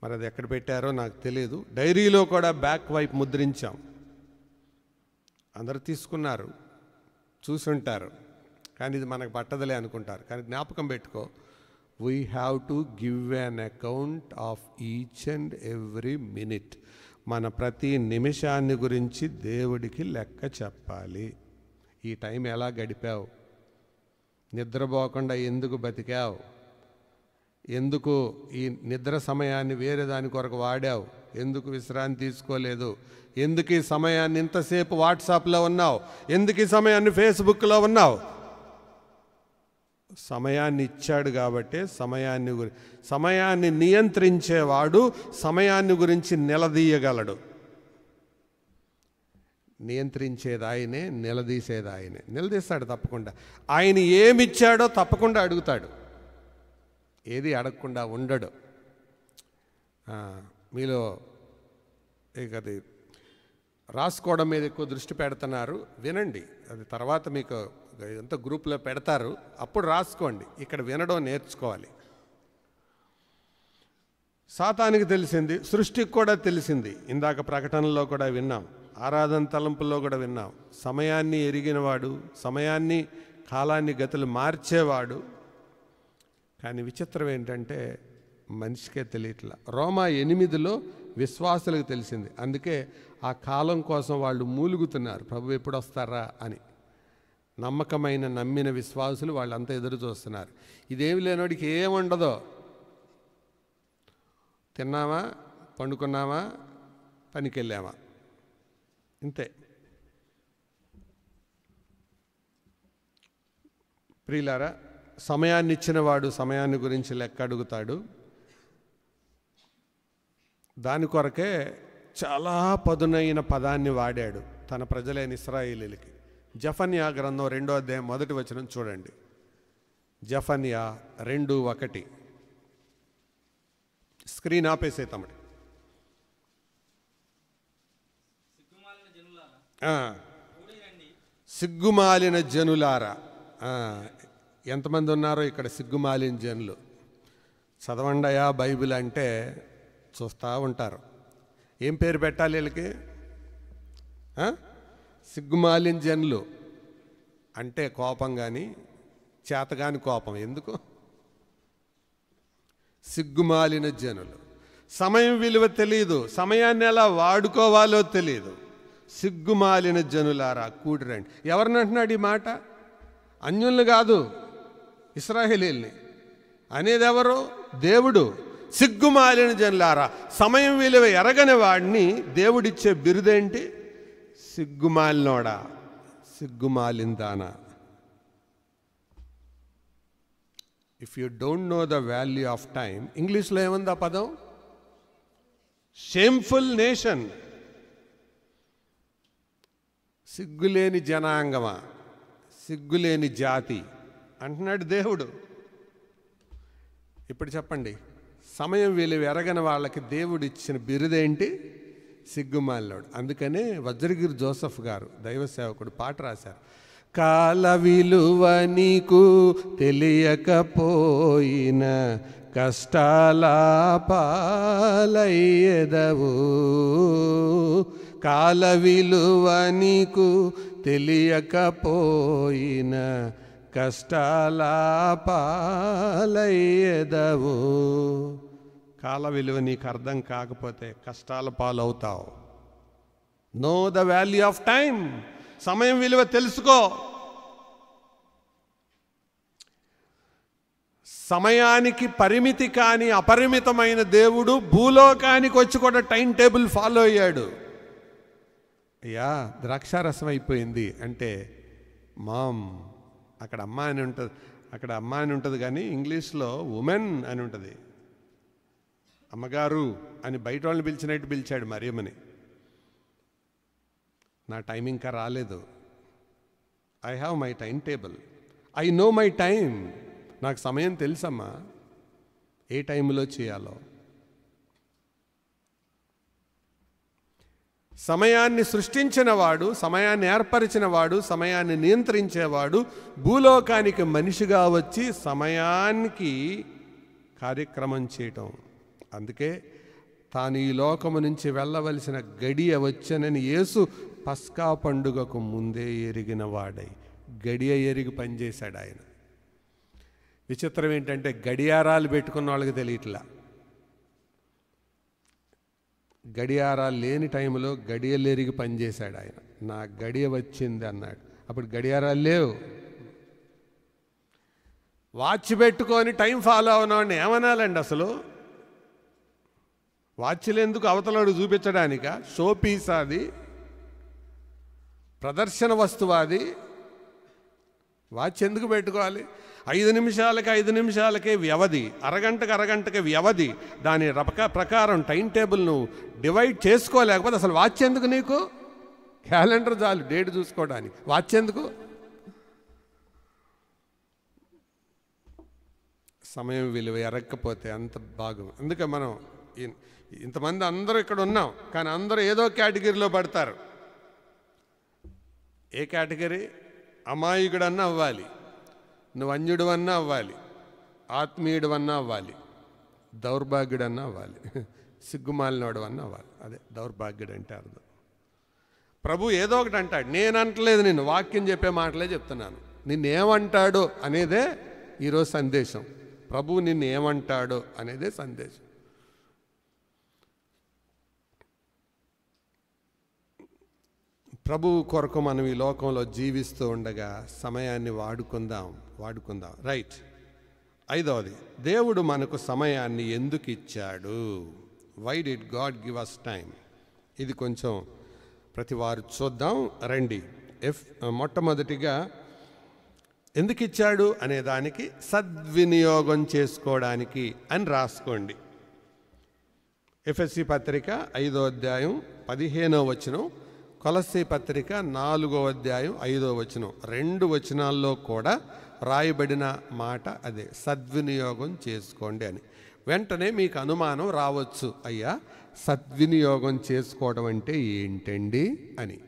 మరి అది ఎక్కడ పెట్టారో నాకు తెలియదు. డైరీలో కూడా బ్యాక్ వైపు ముద్రించాం. అందరు తీసుకున్నారు, చూసుంటారు, కానీ ఇది మనకు పట్టదలే అనుకుంటారు. కానీ జ్ఞాపకం పెట్టుకో, we have to give an account of each and every minute. మన ప్రతి నిమిషాన్ని గురించి దేవుడికి లెక్క చెప్పాలి. ఈ టైం ఎలా గడిపావు? నిద్రపోకుండా ఎందుకు బతికావు? ఎందుకు ఈ నిద్ర సమయాన్ని వేరే దాని కొరకు వాడావు? ఎందుకు విశ్రాంతి తీసుకోలేదు? ఎందుకు ఈ సమయాన్ని ఇంతసేపు వాట్సాప్లో ఉన్నావు? ఎందుకు ఈ సమయాన్ని ఫేస్బుక్లో ఉన్నావు? సమయాన్ని ఇచ్చాడు కాబట్టే సమయాన్ని నియంత్రించేవాడు సమయాన్ని గురించి నిలదీయగలడు. నియంత్రించేది ఆయనే, నిలదీసేది ఆయనే. నిలదీస్తాడు తప్పకుండా. ఆయన ఏమిచ్చాడో తప్పకుండా అడుగుతాడు, ఏది అడగకుండా ఉండడు. మీలో అది రాసుకోవడం మీద ఎక్కువ దృష్టి పెడుతున్నారు, వినండి. అది తర్వాత మీకు ఎంత గ్రూప్లో పెడతారు, అప్పుడు రాసుకోండి. ఇక్కడ వినడం నేర్చుకోవాలి. సాతానికి తెలిసింది, సృష్టికి కూడా తెలిసింది. ఇందాక ప్రకటనలో కూడా విన్నాం, ఆరాధన తలంపుల్లో కూడా విన్నాం. సమయాన్ని ఎరిగినవాడు, సమయాన్ని కాలాన్ని గతులు మార్చేవాడు. కానీ విచిత్రం ఏంటంటే మనిషికే తెలియట్లా. రోమా 8లో విశ్వాసులకు తెలిసింది. అందుకే ఆ కాలం కోసం వాళ్ళు మూలుగుతున్నారు, ప్రభు ఎప్పుడు వస్తారా అని. నమ్మిన విశ్వాసులు వాళ్ళంతా ఎదురు చూస్తున్నారు. ఇదేమి లేనోడికి ఏముండదో, తిన్నామా, పండుకున్నామా, పనికి వెళ్ళామా, ఇంతే. ప్రియులారా, సమయాన్ని ఇచ్చినవాడు సమయాన్ని గురించి లెక్క అడుగుతాడు. దాని కొరకే చాలా పదునైన పదాన్ని వాడాడు తన ప్రజలైన ఇశ్రాయేలీయులకి. జెఫన్యా గ్రంథం 2వ అధ్యాయం 1వ వచనం చూడండి. జెఫన్యా 2:1. స్క్రీన్ ఆపేసే తమ్ముడు. సిగ్గుమాలిన జనులారా. ఎంతమంది ఉన్నారో ఇక్కడ సిగ్గుమాలిన జనులు? చదవండయా బైబిల్ అంటే చూస్తూ ఉంటారు. ఏం పేరు పెట్టాలి వీళ్ళకి? సిగ్గుమాలిన జనులు అంటే కోపం, కానీ చేతగాని కోపం. ఎందుకు? సిగ్గుమాలిన జనులు. సమయం విలువ తెలియదు, సమయాన్ని ఎలా వాడుకోవాలో తెలియదు. సిగ్గుమాలిన జనులారా కూడిరండి. ఎవరిని అంటున్నాడు ఈ మాట? అన్యుల్ని కాదు, ఇశ్రాయేలీయుల్ని అనేది ఎవరు? దేవుడు. సిగ్గుమాలిన జనులారా, సమయం విలువ ఎరగని వాడిని దేవుడిచ్చే బిరుదేంటి? సిగ్గుమాలినోడా, సిగ్గుమాలిందానా. If you don't know the value of time, ఇంగ్లీష్లో ఏముంది ఆ పదం? Shameful nation. సిగ్గులేని జనాంగమా, సిగ్గులేని జాతి అంటున్నాడు దేవుడు. ఇప్పుడు చెప్పండి, సమయం విలువ ఎరగని వాళ్ళకి దేవుడు ఇచ్చిన బిరుదేంటి? సిగ్గుమాలినోడు. అందుకనే వజ్రగిరి జోసెఫ్ గారు దైవ సేవకుడు పాట రాశారు. కాల విలువ నీకు తెలియకపోయిన కష్టాల పాలయ్యెదవు. కాల విలువ నీకు తెలియకపోయిన కష్టాల పాలయ్యెదవు. కాల విలువ నీకు అర్థం కాకపోతే కష్టాల పాలవుతావు. Know the value of time. సమయం విలువ తెలుసుకో. సమయానికి పరిమితి కానీ అపరిమితమైన దేవుడు భూలోకానికి వచ్చి కూడా టైం టేబుల్ ఫాలో అయ్యాడు. అయ్యా ద్రాక్షారసం అయిపోయింది అంటే మామ్, అక్కడ అమ్మ అని ఉంటుంది, అక్కడ అమ్మ అని ఉంటుంది, కానీ ఇంగ్లీష్లో ఉమెన్ అని ఉంటుంది. అమ్మగారు అని బయట వాళ్ళని పిలిచినట్టు పిలిచాడు మరియమ్మని. నా టైం ఇంకా రాలేదు. I have my time table, I know my time. నాకు సమయం తెలుసమ్మా, ఏ టైంలో చేయాలో. సమయాన్ని సృష్టించినవాడు, సమయాన్ని ఏర్పరిచినవాడు, సమయాన్ని నియంత్రించేవాడు భూలోకానికి మనిషిగా వచ్చి సమయానికి కార్యక్రమం చేయటం. అందుకే తాను ఈ లోకము నుంచి వెళ్ళవలసిన గడియ వచ్చనని యేసు పస్కా పండుగకు ముందే ఎరిగిన వాడై గడియ ఎరిగి పనిచేశాడు ఆయన. విచిత్రం ఏంటంటే గడియారాలు పెట్టుకున్న వాళ్ళకి తెలియట్లా. గడియారాలు లేని టైంలో గడియలు ఎరిగి పనిచేశాడు ఆయన. నా గడియ వచ్చింది అన్నాడు. అప్పుడు గడియారాలు లేవు. వాచ్ పెట్టుకొని టైం ఫాలో అవునవాడిని ఏమనాలండి అసలు? వాచ్లు ఎందుకు? అవతలాడు చూపించడానిక? షో పీస్ అది, ప్రదర్శన వస్తువాది. వాచ్ ఎందుకు పెట్టుకోవాలి? 5 నిమిషాలకి 5 నిమిషాలకే వ్యవధి, అరగంటకి వ్యవధి. దాని ప్రకారం టైం టేబుల్ను డివైడ్ చేసుకోలేకపోతే అసలు వాచ్ ఎందుకు నీకు? క్యాలెండర్ చాలు డేట్ చూసుకోవడానికి, వాచ్ ఎందుకు? సమయం విలువ ఎరగకపోతే అంత బాగు. అందుకే మనం ఇంతమంది అందరూ ఇక్కడ ఉన్నాం, కానీ అందరూ ఏదో కేటగిరీలో పడతారు. ఏ కేటగిరీ? అమాయకుడన్నా అవ్వాలి, నువ్వు అన్యుడు అన్నా అవ్వాలి, ఆత్మీయుడు అన్నా అవ్వాలి, దౌర్భాగ్యుడన్నా అవ్వాలి, సిగ్గుమాలినోడు అన్న అవ్వాలి. అదే దౌర్భాగ్యుడు అంటే అర్థం. ప్రభు ఏదో ఒకటి అంటాడు. నేను అంటలేదు, నిన్ను వాక్యం చెప్పే మాటలే చెప్తున్నాను. నిన్నేమంటాడు అనేదే ఈరోజు సందేశం. ప్రభు నిన్ను ఏమంటాడు అనేదే సందేశం. ప్రభు కొరకు మనం ఈ లోకంలో జీవిస్తూ ఉండగా సమయాన్ని వాడుకుందాం. రైట్. 5వది, దేవుడు మనకు సమయాన్ని ఎందుకు ఇచ్చాడు? Why did God give us time? ఇది కొంచెం ప్రతి వారు చూద్దాం రండి. మొట్టమొదటిగా ఎందుకు ఇచ్చాడు అనే దానికి సద్వినియోగం చేసుకోవడానికి అని రాసుకోండి. ఎఫెసీ పత్రిక 5వ అధ్యాయం 15వ వచనం, కొలస్సీ పత్రిక 4వ అధ్యాయం 5వ వచనం, 2 వచనాల్లో కూడా రాయబడిన మాట అదే, సద్వినియోగం చేసుకోండి అని. వెంటనే మీకు అనుమానం రావచ్చు, అయ్యా సద్వినియోగం చేసుకోవడం అంటే ఏంటండి అని.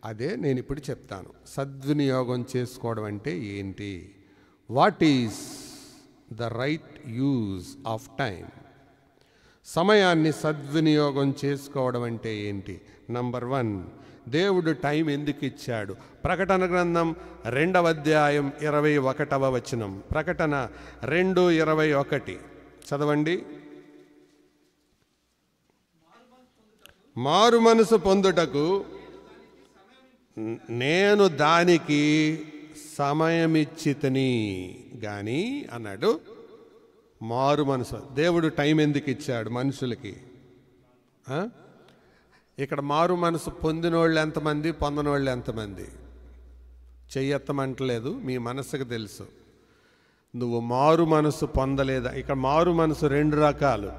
అదే నేను ఇప్పుడు చెప్తాను. సద్వినియోగం చేసుకోవడం అంటే ఏంటి? What is the right use of time? సమయాన్ని సద్వినియోగం చేసుకోవడం అంటే ఏంటి? నంబర్ 1, దేవుడు టైం ఎందుకు ఇచ్చాడు? ప్రకటన గ్రంథం 2వ అధ్యాయం 21వ వచనం. ప్రకటన 2:21 చదవండి. మారు మనసు పొందుటకు నేను దానికి సమయమిచ్చితిని గాని అన్నాడు. మారు మనసు. దేవుడు టైం ఎందుకు ఇచ్చాడు మనుషులకి? ఇక్కడ మారు మనసు పొందినోళ్ళు ఎంతమంది, పొందనోళ్ళు ఎంతమంది? చెయ్యెత్తమంటలేదు, మీ మనసుకు తెలుసు. నువ్వు మారు మనసు పొందలేదా? ఇక్కడ మారు మనసు 2 రకాలు.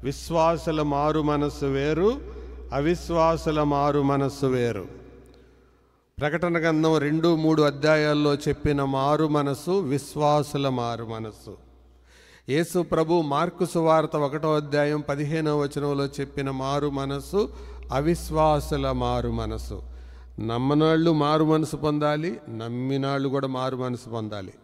విశ్వాసుల మారు మనసు వేరు, అవిశ్వాసుల మారు మనసు వేరు. ప్రకటన గ్రంథం 2-3 అధ్యాయాల్లో చెప్పిన మారు మనసు విశ్వాసుల మారు మనసు. యేసు ప్రభు మార్కు సువార్త 1వ అధ్యాయం 15వ వచనంలో చెప్పిన మారు మనసు అవిశ్వాసుల మారు మనసు. నమ్మనాళ్ళు మారు మనసు పొందాలి, నమ్మినాళ్ళు కూడా మారు మనసు పొందాలి.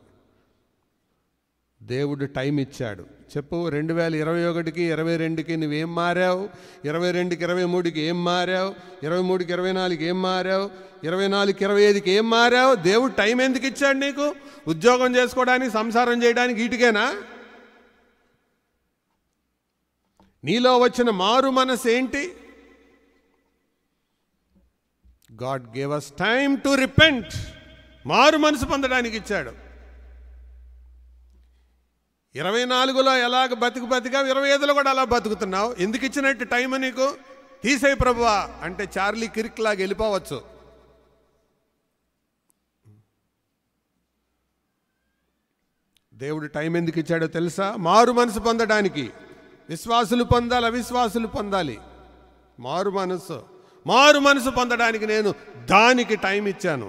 దేవుడు టైం ఇచ్చాడు. చెప్పు, 2021కి 22కి నువ్వేం మారావు? 22కి 23కి ఏం మారావు? 23కి 24కి ఏం మారావు? 24కి 25కి ఏం మారావు? దేవుడు టైం ఎందుకు ఇచ్చాడు నీకు? ఉద్యోగం చేసుకోవడానికి, సంసారం చేయడానికి, వీటికేనా? నీలో వచ్చిన మారు మనసు ఏంటి? God gave us time to repent. మారు మనసు పొందడానికి ఇచ్చాడు. 24లో ఎలాగ బతికావు, 25లో కూడా అలా బతుకుతున్నావు. ఎందుకు ఇచ్చినట్టు టైం నీకు? తీసేయి ప్రభువా అంటే చార్లీ కిర్క్ లాగా వెళ్ళిపోవచ్చు. దేవుడు టైం ఎందుకు ఇచ్చాడో తెలుసా? మారు మనసు పొందడానికి. విశ్వాసులు పొందాలి, అవిశ్వాసులు పొందాలి. మారు మనసు పొందడానికి నేను దానికి టైం ఇచ్చాను,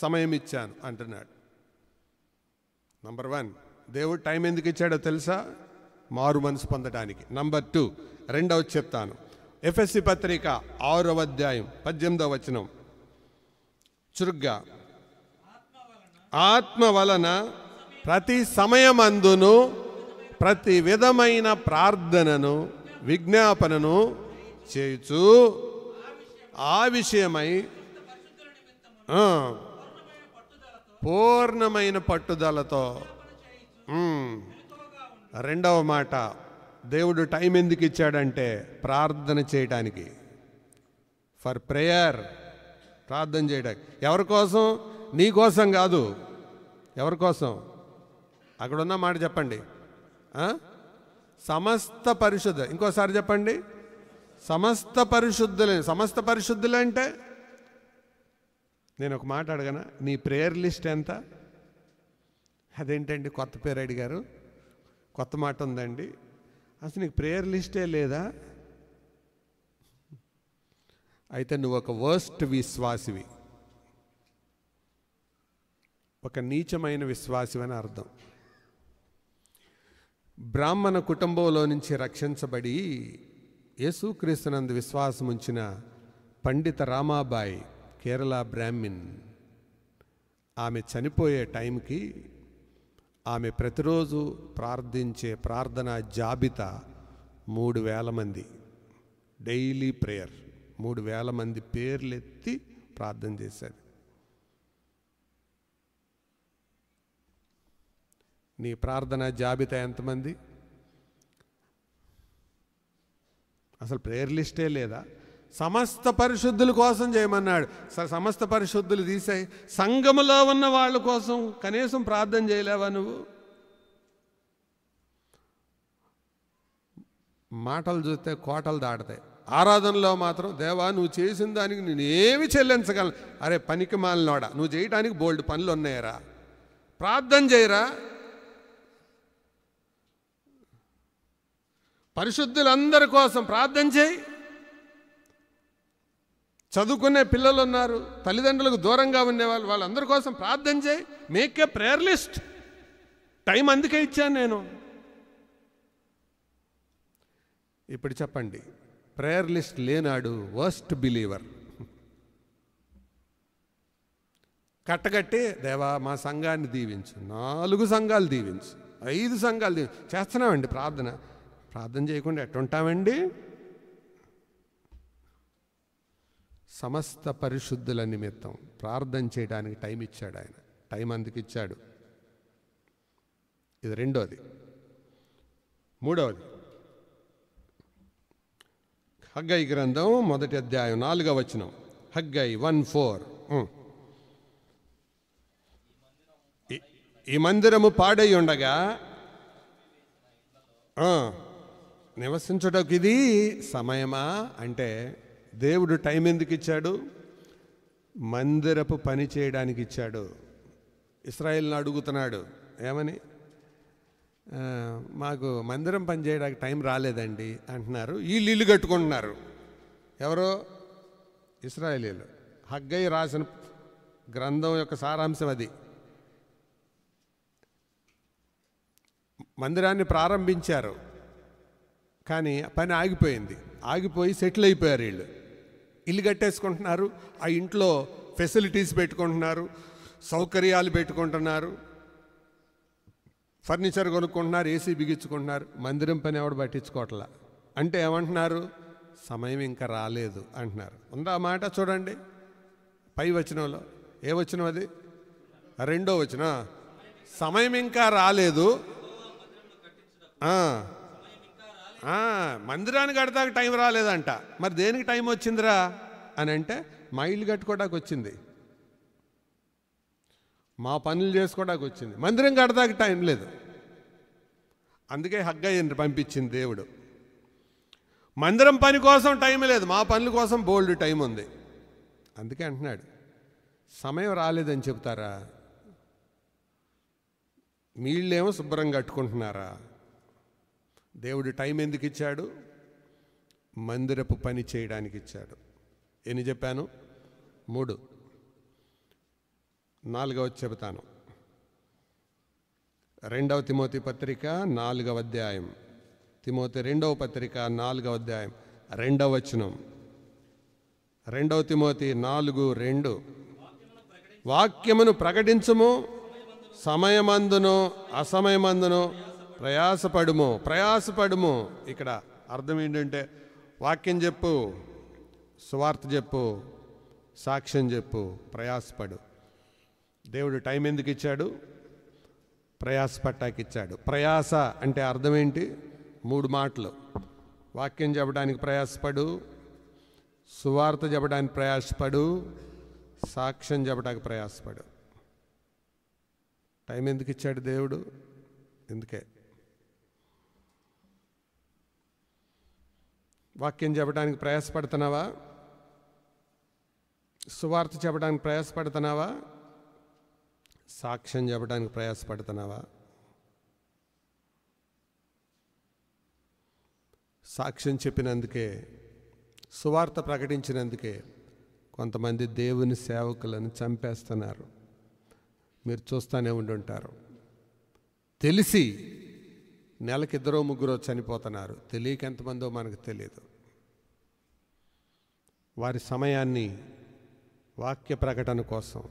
సమయం ఇచ్చాను అంటున్నాడు. నంబర్ 1, దేవుడు టైం ఎందుకు ఇచ్చాడో తెలుసా? మారు మనసు పొందడానికి. నంబర్ 2, రెండవది చెప్తాను. ఎఫెసీ పత్రిక 6వ అధ్యాయం 18వ వచనం చురుగ్గా. ఆత్మ వలన ప్రతి సమయమందును ప్రతి విధమైన ప్రార్థనను విజ్ఞాపనను చేయుచు ఆ విషయమై పూర్ణమైన పట్టుదలతో. రెండవ మాట, దేవుడు టైం ఎందుకు ఇచ్చాడంటే ప్రార్థన చేయడానికి. ఫర్ ప్రేయర్, ప్రార్థన చేయడానికి. ఎవరి కోసం? నీ కోసం కాదు. ఎవరి కోసం? అక్కడున్న మాట చెప్పండి. సమస్త పరిశుద్ధ. ఇంకోసారి చెప్పండి. సమస్త పరిశుద్ధులు అంటే నేను ఒక మాట అడగనా? నీ ప్రేయర్ లిస్ట్ ఎంత? అదేంటండి కొత్త పేరు అడిగారు? కొత్త మాట ఉందండి. అసలు నీకు ప్రేయర్ లిస్టే లేదా? అయితే నువ్వు ఒక వర్స్ట్ విశ్వాసివి, ఒక నీచమైన విశ్వాసివి అని అర్థం. బ్రాహ్మణ కుటుంబంలో నుంచి రక్షించబడి యేసుక్రీస్తునందు విశ్వాసం ఉంచిన పండిత రామాబాయి, కేరళ బ్రాహ్మిన్, ఆమె చనిపోయే టైంకి ఆమె ప్రతిరోజు ప్రార్థించే ప్రార్థన జాబితా 3,000 మంది. డైలీ ప్రేయర్ 3,000 మంది పేర్లెత్తి ప్రార్థన చేశారు. నీ ప్రార్థన జాబితా ఎంతమంది? అసలు ప్రేయర్ లిస్టే లేదా? సమస్త పరిశుద్ధుల కోసం చేయమన్నాడు. సమస్త పరిశుద్ధులు తీసాయి, సంఘములో ఉన్న వాళ్ళ కోసం కనీసం ప్రార్థన చేయలేవా నువ్వు? మాటలు చూస్తే కోటలు దాడతాయి, ఆరాధనలో మాత్రం దేవా నువ్వు చేసిన దానికి నేను ఏమి చెల్లించగలను. అరే పనికి మాలినోడా, నువ్వు చేయడానికి బోల్డ్ పనులు ఉన్నాయరా, ప్రార్థన చేయరా. పరిశుద్ధులందరి కోసం ప్రార్థన చేయి. చదువుకునే పిల్లలు ఉన్నారు, తల్లిదండ్రులకు దూరంగా ఉండేవాళ్ళు, వాళ్ళందరి కోసం ప్రార్థన చేయి. Make a prayer list. Time అందుకే ఇచ్చాను నేను. ఇప్పుడు చెప్పండి, ప్రేయర్ లిస్ట్ లేనాడు వర్స్ట్ బిలీవర్. కట్టగట్టి దేవా మా సంఘాన్ని దీవించు, 4 సంఘాలు దీవించు, 5 సంఘాలు దీవించు. చేస్తున్నామండి ప్రార్థన. ప్రార్థన చేయకుండా ఎట్టుంటామండి? సమస్త పరిశుద్ధుల నిమిత్తం ప్రార్థన చేయడానికి టైం ఇచ్చాడు ఆయన. టైం అందుకు ఇచ్చాడు. ఇది రెండోది. మూడవది, హగ్గయి గ్రంథం 1వ అధ్యాయం 4వ వచనం. హగ్గయి 1:4. ఈ మందిరము పాడై ఉండగా నివసించుటకు ఇది సమయమా అంటే దేవుడు టైం ఎందుకు ఇచ్చాడు? మందిరపు పని చేయడానికి ఇచ్చాడు. ఇశ్రాయేలును అడుగుతున్నాడు ఏమని? మాకు మందిరం పని చేయడానికి టైం రాలేదండి అంటున్నారు. వీళ్ళు ఇల్లు కట్టుకుంటున్నారు. ఎవరో? ఇశ్రాయేలీయులు. హగ్గయి రాసిన గ్రంథం యొక్క సారాంశం అది. మందిరాన్ని ప్రారంభించారు, కానీ పని ఆగిపోయింది. ఆగిపోయి సెటిల్ అయిపోయారు. వీళ్ళు ఇల్లు కట్టేసుకుంటున్నారు, ఆ ఇంట్లో ఫెసిలిటీస్ పెట్టుకుంటున్నారు, సౌకర్యాలు పెట్టుకుంటున్నారు, ఫర్నిచర్ కొనుక్కుంటున్నారు, ఏసీ బిగించుకుంటున్నారు. మందిరం పని ఎవడు పట్టించుకోవట్లా. అంటే ఏమంటున్నారు? సమయం ఇంకా రాలేదు అంటున్నారు. ఉందా మాట? చూడండి పై వచనంలో. ఏ వచనం అది? 2వ వచనం. సమయం ఇంకా రాలేదు. మందిరాన్ని కడతాక టైం రాలేదంట. మరి దేనికి టైం వచ్చిందిరా అని అంటే, మా ఇల్లు కట్టుకోవడానికి వచ్చింది, మా పనులు చేసుకోవడానికి వచ్చింది. మందిరం కడతాక టైం లేదు. అందుకే హగ్గయిని పంపించింది దేవుడు. మందిరం పని కోసం టైం లేదు, మా పనుల కోసం బోల్డ్ టైం ఉంది. అందుకే అంటున్నాడు, సమయం రాలేదని చెప్తారా? మీళ్ళేమో శుభ్రంగా కట్టుకుంటున్నారా? దేవుడు టైం ఎందుకు ఇచ్చాడు? మందిరపు పని చేయడానికి ఇచ్చాడు. ఎన్ని చెప్పాను? 3. 4వది చెబుతాను. 2వ తిమోతి పత్రిక 4వ అధ్యాయం. తిమోతి 2వ పత్రిక 4వ అధ్యాయం 2వ వచనం. 2వ తిమోతి 4:2. వాక్యమును ప్రకటించుము, సమయమందును అసమయమందును ప్రయాసపడుము. ప్రయాసపడుము ఇక్కడ అర్థం ఏంటంటే, వాక్యం చెప్పు, సువార్త చెప్పు, సాక్ష్యం చెప్పు, ప్రయాసపడు. దేవుడు టైం ఎందుకు ఇచ్చాడు? ప్రయాసపట్టాకి ఇచ్చాడు. ప్రయాస అంటే అర్థం ఏంటి? 3 మాటలు. వాక్యం చెప్పడానికి ప్రయాసపడు, సువార్త చెప్పడానికి ప్రయాసపడు, సాక్ష్యం చెప్పడానికి ప్రయాసపడు. టైం ఎందుకు ఇచ్చాడు దేవుడు? ఎందుకే. వాక్యం చెప్పడానికి ప్రయాసపడుతున్నావా? సువార్త చెప్పడానికి ప్రయాసపడుతున్నావా? సాక్ష్యం చెప్పడానికి ప్రయాసపడుతున్నావా? సాక్ష్యం చెప్పినందుకే, సువార్త ప్రకటించినందుకే కొంతమంది దేవుని సేవకులను చంపేస్తున్నారు. మీరు చూస్తూనే ఉండుంటారు. తెలిసి నెలకి 2-3 చనిపోతున్నారు. తెలియక ఎంతమందో మనకు తెలియదు. వారి సమయాన్ని వాక్య ప్రకటన కోసం,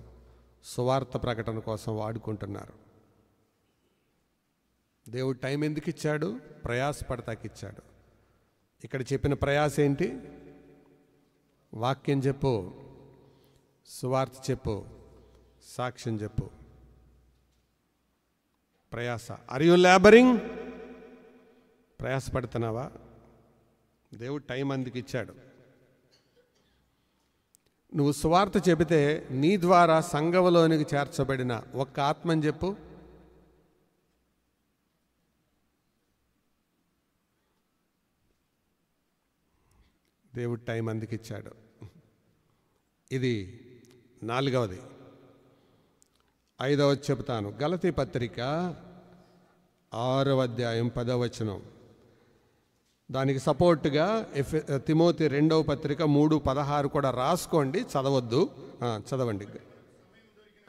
సువార్త ప్రకటన కోసం వాడుకుంటున్నారు. దేవుడు టైం ఎందుకు ఇచ్చాడు? ప్రయాసపడతాకిచ్చాడు. ఇక్కడ చెప్పిన ప్రయాస ఏంటి? వాక్యం చెప్పు, సువార్త చెప్పు, సాక్ష్యం చెప్పు. ప్రయాస. Are you labouring? ప్రయాసపడుతున్నావా? దేవుడు టైం అందుకు ఇచ్చాడు. నువ్వు సువార్త చెబితే నీ ద్వారా సంఘంలోనికి చేర్చబడిన ఒక్క ఆత్మని చెప్పు. దేవుడు టైం అందుకు ఇచ్చాడు. ఇది 4వది. 5వది చెబుతాను. గలతీ పత్రిక 6వ అధ్యాయం 10వ వచనం. దానికి సపోర్ట్గా తిమోతి 2వ పత్రిక 3:16 కూడా రాసుకోండి, చదవద్దు, చదవండి.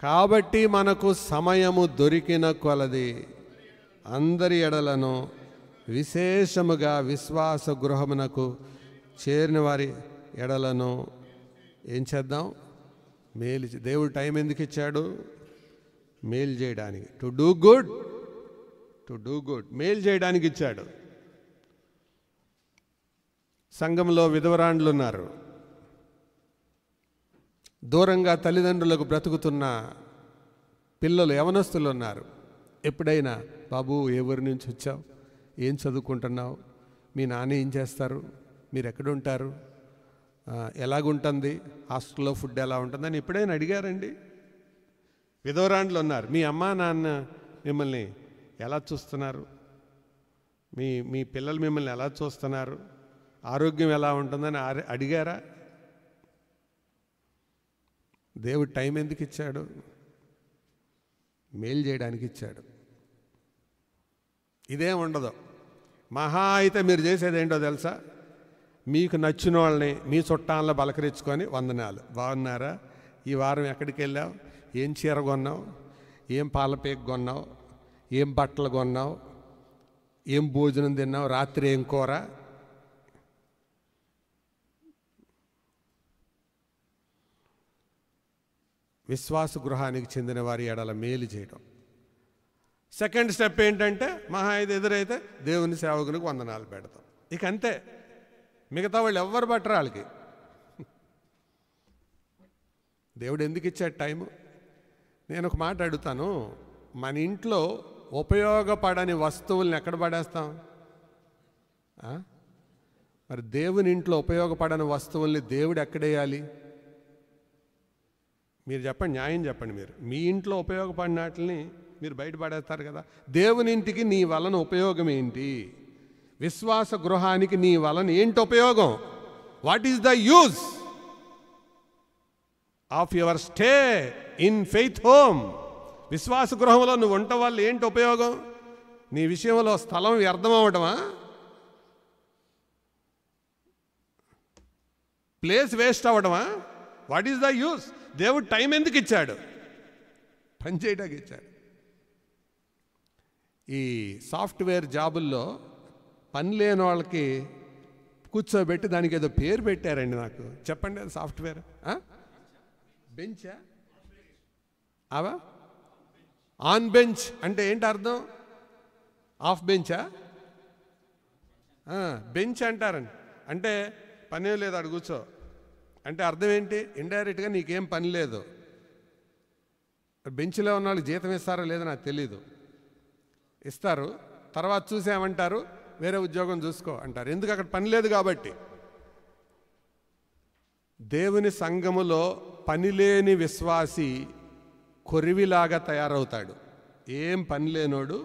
కాబట్టి మనకు సమయము దొరికిన కొలది అందరి ఎడలను విశేషముగా విశ్వాస గృహమునకు చేరిన వారి ఎడలను ఏం చేద్దాం? మేలు. దేవుడు టైం ఎందుకు ఇచ్చాడు? మేలు చేయడానికి. టు డూ గుడ్, మేలు చేయడానికి ఇచ్చాడు. సంఘంలో విధవరాండ్లు ఉన్నారు, దూరంగా తల్లిదండ్రులకు బ్రతుకుతున్న పిల్లలు, యవనస్తులు ఉన్నారు. ఎప్పుడైనా బాబు ఏ ఊరి నుంచి వచ్చావు, ఏం చదువుకుంటున్నావు, మీ నాన్న ఏం చేస్తారు, మీరు ఎక్కడుంటారు, ఎలాగుంటుంది, హాస్టల్లో ఫుడ్ ఎలా ఉంటుందని ఎప్పుడైనా అడిగారండి? విధవరాండ్లు ఉన్నారు. మీ అమ్మా నాన్న మిమ్మల్ని ఎలా చూస్తున్నారు, మీ పిల్లలు మిమ్మల్ని ఎలా చూస్తున్నారు, ఆరోగ్యం ఎలా ఉంటుందని అడిగారా? దేవుడు టైం ఎందుకు ఇచ్చాడు? మేలు చేయడానికి ఇచ్చాడు. ఇదేం ఉండదు. మహా అయితే మీరు చేసేది ఏంటో తెలుసా? మీకు నచ్చిన వాళ్ళని మీ చుట్టాలను బలకరించుకొని వందనాలు, బాగున్నారా, ఈ వారం ఎక్కడికి వెళ్ళావు, ఏం చీర కొన్నావు, ఏం పాలపేక కొన్నావు, ఏం బట్టలు కొన్నావు, ఏం భోజనం తిన్నావు, రాత్రి ఏం కూర. విశ్వాస గృహానికి చెందిన వారి ఎడల మేలు చేయడం. సెకండ్ స్టెప్ ఏంటంటే మహా అయితే ఎదురైతే దేవుని సేవకునికి వందనాలు పెడతాం. ఇక అంతే. మిగతా వాళ్ళు ఎవ్వరు బట్టరు వాళ్ళకి. దేవుడు ఎందుకు ఇచ్చాడు టైము? నేను ఒక మాట అడుగుతాను. మన ఇంట్లో ఉపయోగపడని వస్తువుల్ని ఎక్కడ పడేస్తాం? మరి దేవుని ఇంట్లో ఉపయోగపడని వస్తువుల్ని దేవుడు ఎక్కడేయాలి? మీరు చెప్పండి, న్యాయం చెప్పండి. మీరు మీ ఇంట్లో ఉపయోగపడిన వాటిని మీరు బయటపడేస్తారు కదా. దేవుని ఇంటికి నీ వలన ఉపయోగం ఏంటి? విశ్వాస గృహానికి నీ వలన ఏంటి ఉపయోగం? What is the use of your stay in faith home? విశ్వాస గృహంలో నువ్వు ఉండటం వల్ల ఏంటి ఉపయోగం? నీ విషయంలో స్థలం వ్యర్థం అవడమా? ప్లేస్ వేస్ట్ అవ్వడమా? What is the use? దేవుడు టైం ఎందుకు ఇచ్చాడు? పని చేయడానికి ఇచ్చాడు. ఈ సాఫ్ట్వేర్ జాబుల్లో పని లేని వాళ్ళకి కూర్చోబెట్టి దానికి ఏదో పేరు పెట్టారండి. నాకు చెప్పండి, అది సాఫ్ట్వేర్ బెంచా? అవా ఆన్ బెంచ్ అంటే ఏంటి అర్థం? ఆఫ్ బెంచా? బెంచ్ అంటారండి. అంటే పనే లేదు, అడు కూర్చో అంటే అర్థం ఏంటి? ఇండైరెక్ట్గా నీకేం పని లేదు. బెంచ్లో ఉన్న వాళ్ళకి జీతం ఇస్తారో లేదో నాకు తెలీదు. ఇస్తారు, తర్వాత చూసేమంటారు, వేరే ఉద్యోగం చూసుకో అంటారు. ఎందుకు? అక్కడ పని లేదు కాబట్టి. దేవుని సంఘములో పనిలేని విశ్వాసి కొరివిలాగా తయారవుతాడు. ఏం పని లేనోడు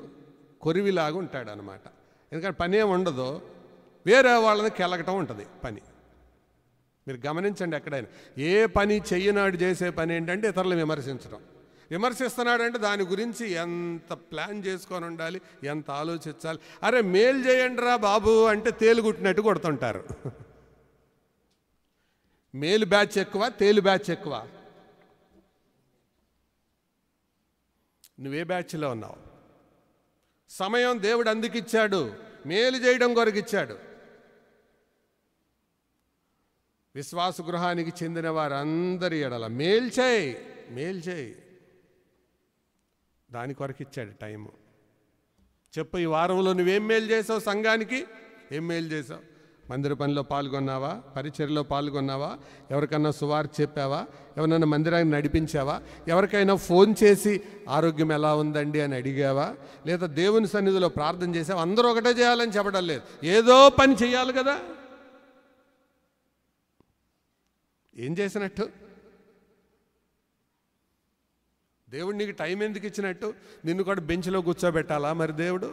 కొరివిలాగా ఉంటాడు అనమాట. ఎందుకంటే పని ఏమి ఉండదు, వేరే వాళ్ళని కెలగటం ఉంటుంది పని. మీరు గమనించండి, ఎక్కడైనా ఏ పని చెయ్యనాడు చేసే పని ఏంటంటే ఇతరులను విమర్శించడం. విమర్శిస్తున్నాడంటే దాని గురించి ఎంత ప్లాన్ చేసుకొని ఉండాలి, ఎంత ఆలోచించాలి. అరే మేలు చేయండి రా బాబు అంటే తేలుగుట్టినట్టు కొడుతుంటారు. మేలు బ్యాచ్ ఎక్కువ, తేలు బ్యాచ్ ఎక్కువ. నువ్వే బ్యాచ్లో ఉన్నావు? సమయం దేవుడు అందుకు ఇచ్చాడు, మేలు చేయడం కొరకు ఇచ్చాడు. విశ్వాస గృహానికి చెందిన వారందరి ఎడల మేలు చేయి, దాని కొరకు ఇచ్చాడు టైము. చెప్పు, ఈ వారంలో నువ్వేం మేలు చేసావు? సంఘానికి ఏం మేలు చేసావు? మందిర పనిలో పాల్గొన్నావా? పరిచర్యలో పాల్గొన్నావా? ఎవరికన్నా సువార్త చెప్పావా? ఎవరైనా మందిరాన్ని నడిపించావా? ఎవరికైనా ఫోన్ చేసి ఆరోగ్యం ఎలా ఉందండి అని అడిగావా? లేదా దేవుని సన్నిధిలో ప్రార్థన చేసావా? అందరూ ఒకటే చేయాలని చెప్పడం లేదు, ఏదో పని చేయాలి కదా. ఏం చేసినట్టు? దేవుడు నీకు టైం ఎందుకు ఇచ్చినట్టు? నిన్ను కూడా బెంచ్లో కూర్చోబెట్టాలా మరి దేవుడు?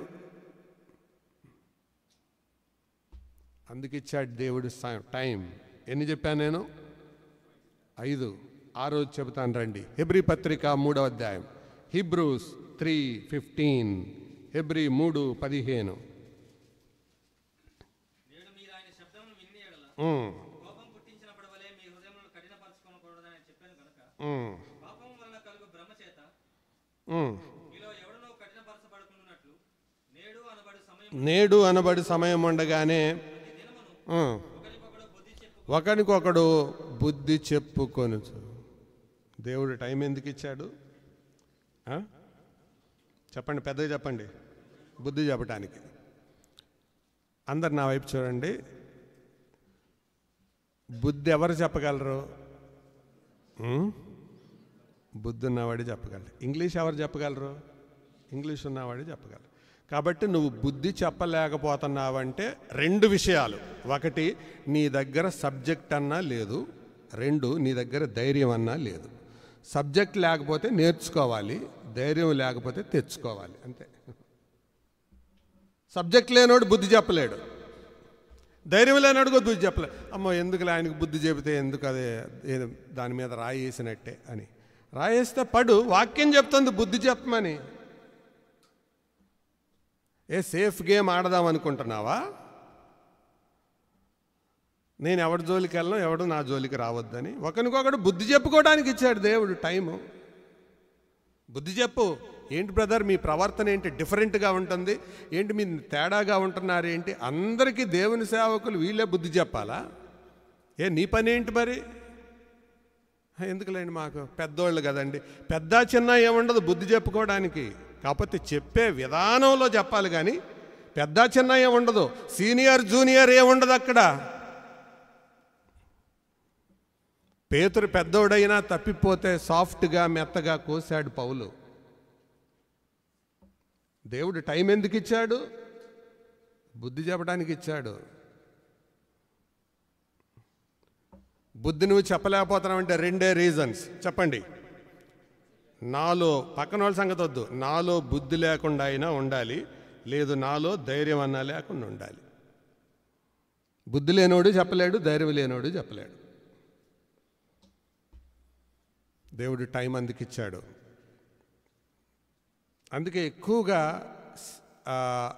అందుకు ఇచ్చాడు దేవుడు టైం. ఎన్ని చెప్పాను నేను? 5. ఆ రోజు చెబుతాను రండి. హెబ్రీ పత్రిక 3వ అధ్యాయం, హీబ్రూస్ 3:15, హెబ్రీ 3:15. నేడు అనబడి సమయం ఉండగానే ఒకరికొకడు బుద్ధి చెప్పుకొనుచు. దేవుడు టైం ఎందుకు ఇచ్చాడు? చెప్పండి, పెద్దగా చెప్పండి. బుద్ధి చెప్పడానికి. అందరు నా వైపు చూడండి. బుద్ధి ఎవరు చెప్పగలరు? బుద్ధి ఉన్నవాడు చెప్పగలరు. ఇంగ్లీష్ ఎవరు చెప్పగలరు? ఇంగ్లీష్ ఉన్నవాడు చెప్పగలరు. కాబట్టి నువ్వు బుద్ధి చెప్పలేకపోతున్నావంటే 2 విషయాలు. 1, నీ దగ్గర సబ్జెక్ట్ అన్నా లేదు. 2, నీ దగ్గర ధైర్యం అన్నా లేదు. సబ్జెక్ట్ లేకపోతే నేర్చుకోవాలి, ధైర్యం లేకపోతే తెచ్చుకోవాలి, అంతే. సబ్జెక్ట్ లేనోడు బుద్ధి చెప్పలేడు, ధైర్యం లేనోడు బుద్ధి చెప్పలేడు. అమ్మో, ఎందుకు ఆయనకు బుద్ధి చెబితే ఎందుకు, అదే దాని మీద రాయి వేసినట్టే అని. రాయేస్తే పడు, వాక్యం చెప్తుంది బుద్ధి చెప్పమని. సేఫ్ గేమ్ ఆడదాం అనుకుంటున్నావా? నేను ఎవరి జోలికి వెళ్ళను, ఎవడు నా జోలికి రావద్దని. ఒకరికొకడు బుద్ధి చెప్పుకోవడానికి ఇచ్చాడు దేవుడు టైము. బుద్ధి చెప్పు. ఏంటి బ్రదర్ మీ ప్రవర్తన ఏంటి డిఫరెంట్గా ఉంటుంది, ఏంటి మీ తేడాగా ఉంటున్నారు ఏంటి? అందరికీ దేవుని సేవకులు వీళ్ళే బుద్ధి చెప్పాలా? నీ పని ఏంటి మరి? ఎందుకులేండి, మాకు పెద్దోళ్ళు కదండి. పెద్ద చిన్న ఏముండదు బుద్ధి చెప్పుకోవడానికి. కాకపోతే చెప్పే విధానంలో చెప్పాలి కానీ పెద్ద చిన్న ఏముండదు, సీనియర్ జూనియర్ ఏముండదు అక్కడ. పేతురు పెద్దోడైనా తప్పిపోతే సాఫ్ట్గా మెత్తగా కోసాడు పౌలు. దేవుడు టైం ఎందుకు ఇచ్చాడు? బుద్ధి చెప్పడానికి ఇచ్చాడు. బుద్ధి నువ్వు చెప్పలేకపోతున్నావు అంటే 2 రీజన్స్ చెప్పండి. నాలో, పక్కన వాళ్ళ సంగతి వద్దు, నాలో బుద్ధి లేకుండా అయినా ఉండాలి, లేదు నాలో ధైర్యం అన్నా లేకుండా ఉండాలి. బుద్ధి లేనోడు చెప్పలేడు, ధైర్యం లేనోడు చెప్పలేడు. దేవుడు టైం అందుకు ఇచ్చాడు. అందుకే ఎక్కువగా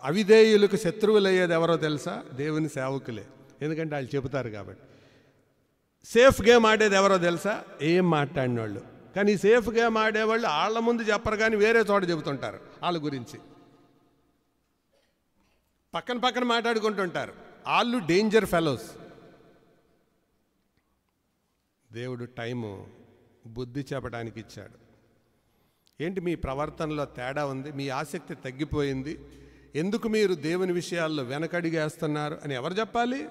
అవిధేయులకు శత్రువులు అయ్యేది ఎవరో తెలుసా? దేవుని సేవకులే. ఎందుకంటే వాళ్ళు చెబుతారు కాబట్టి. సేఫ్ గేమ్ ఆడేది ఎవరో తెలుసా? ఏం మాట్లాడిన వాళ్ళు. కానీ సేఫ్ గేమ్ ఆడేవాళ్ళు వాళ్ళ ముందు చెప్పరు కానీ వేరే చోట చెబుతుంటారు వాళ్ళ గురించి. పక్కన మాట్లాడుకుంటుంటారు. వాళ్ళు డేంజర్ ఫెలోస్. దేవుడు టైము బుద్ధి చెప్పడానికి ఇచ్చాడు. ఏంటి మీ ప్రవర్తనలో తేడా ఉంది, మీ ఆసక్తి తగ్గిపోయింది, ఎందుకు మీరు దేవుని విషయాల్లో వెనకడిగేస్తున్నారు అని ఎవరు చెప్పాలి?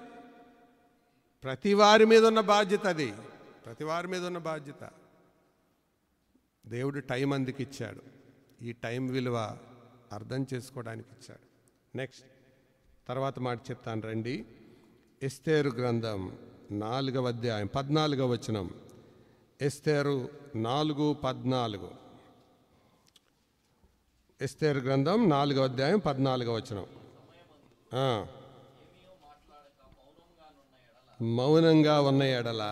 ప్రతి వారి మీద ఉన్న బాధ్యత అది. ప్రతి వారి మీద ఉన్న బాధ్యత. దేవుడు టైం అందుకు ఇచ్చాడు. ఈ టైం విలువ అర్థం చేసుకోవడానికి ఇచ్చాడు. నెక్స్ట్ తర్వాత మాట చెప్తాను రండి. ఎస్తేరు గ్రంథం 4వ అధ్యాయం 14వ వచనం. ఎస్తేరు 4:14. ఎస్తేరు గ్రంథం 4వ అధ్యాయం 14వ వచనం. మౌనంగా ఉన్న ఎడల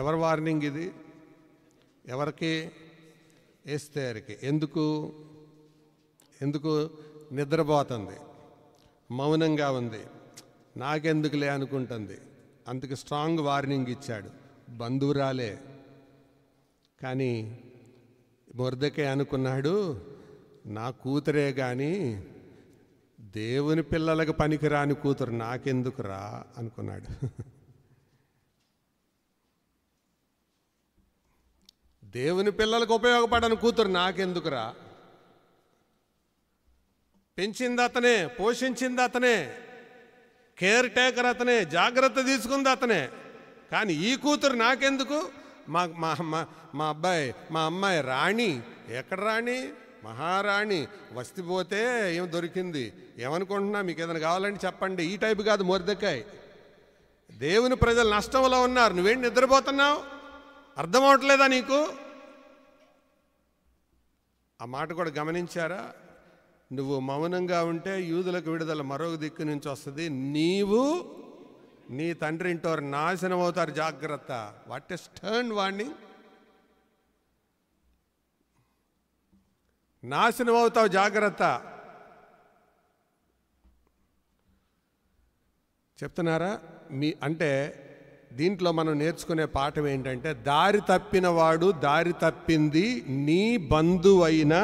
ఎవరు వార్నింగ్ ఇది? ఎవరికి? ఎస్తేరుకి. ఎందుకు నిద్రపోతుంది, మౌనంగా ఉంది, నాకెందుకులే అనుకుంటుంది. అందుకు స్ట్రాంగ్ వార్నింగ్ ఇచ్చాడు. బంధువురాలే కానీ మొర్దెకై అనుకున్నాడు, నా కూతురే కానీ దేవుని పిల్లలకు పనికిరాని కూతురు నాకెందుకురా అనుకున్నాడు. దేవుని పిల్లలకు ఉపయోగపడని కూతురు నాకెందుకురా? పెంచింది అతనే, పోషించింది అతనే, కేర్ టేకర్ అతనే, జాగ్రత్త తీసుకుంది అతనే. కానీ ఈ కూతురు నాకెందుకు? మా మా మా అబ్బాయి మా అమ్మాయి రాణి. ఎక్కడ రాణి? మహారాణి. వస్తిపోతే ఏం దొరికింది? ఏమనుకుంటున్నా? మీకు ఏదైనా కావాలంటే చెప్పండి. ఈ టైపు కాదు మొర్దెకాయ్. దేవుని ప్రజలు నష్టంలో ఉన్నారు, నువ్వేంటి నిద్రపోతున్నావు? అర్థం అవట్లేదా నీకు? ఆ మాట కూడా గమనించారా? నువ్వు మౌనంగా ఉంటే యూదులకు విడుదల మరొక దిక్కు నుంచి వస్తుంది, నీవు నీ తండ్రి ఇంటోరు నాశనం అవుతారు, జాగ్రత్త. What a stern warning. నాశనం అవుతావు, జాగ్రత్త చెప్తున్నారా? అంటే దీంట్లో మనం నేర్చుకునే పాఠం ఏంటంటే, దారి తప్పిన వాడు, దారి తప్పింది నీ బంధువైన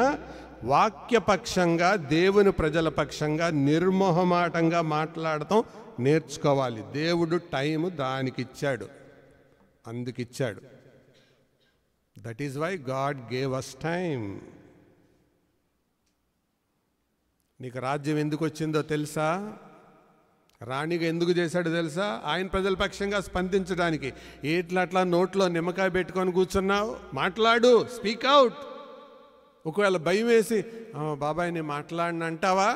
వాక్యపక్షంగా, దేవుని ప్రజల పక్షంగా నిర్మోహమాటంగా మాట్లాడటం నేర్చుకోవాలి. దేవుడు టైము దానికిచ్చాడు, అందుకిచ్చాడు. That is why God gave us time. నీకు రాజ్యం ఎందుకు వచ్చిందో తెలుసా? రాణిగా ఎందుకు చేశాడు తెలుసా? ఆయన ప్రజల పక్షంగా స్పందించడానికి. అట్లా నోట్లో నిమ్మకాయ పెట్టుకొని కూర్చున్నావు? మాట్లాడు, స్పీక్ అవుట్. ఒకవేళ భయం వేసి బాబాయ్ నేను మాట్లాడిన అంటావా?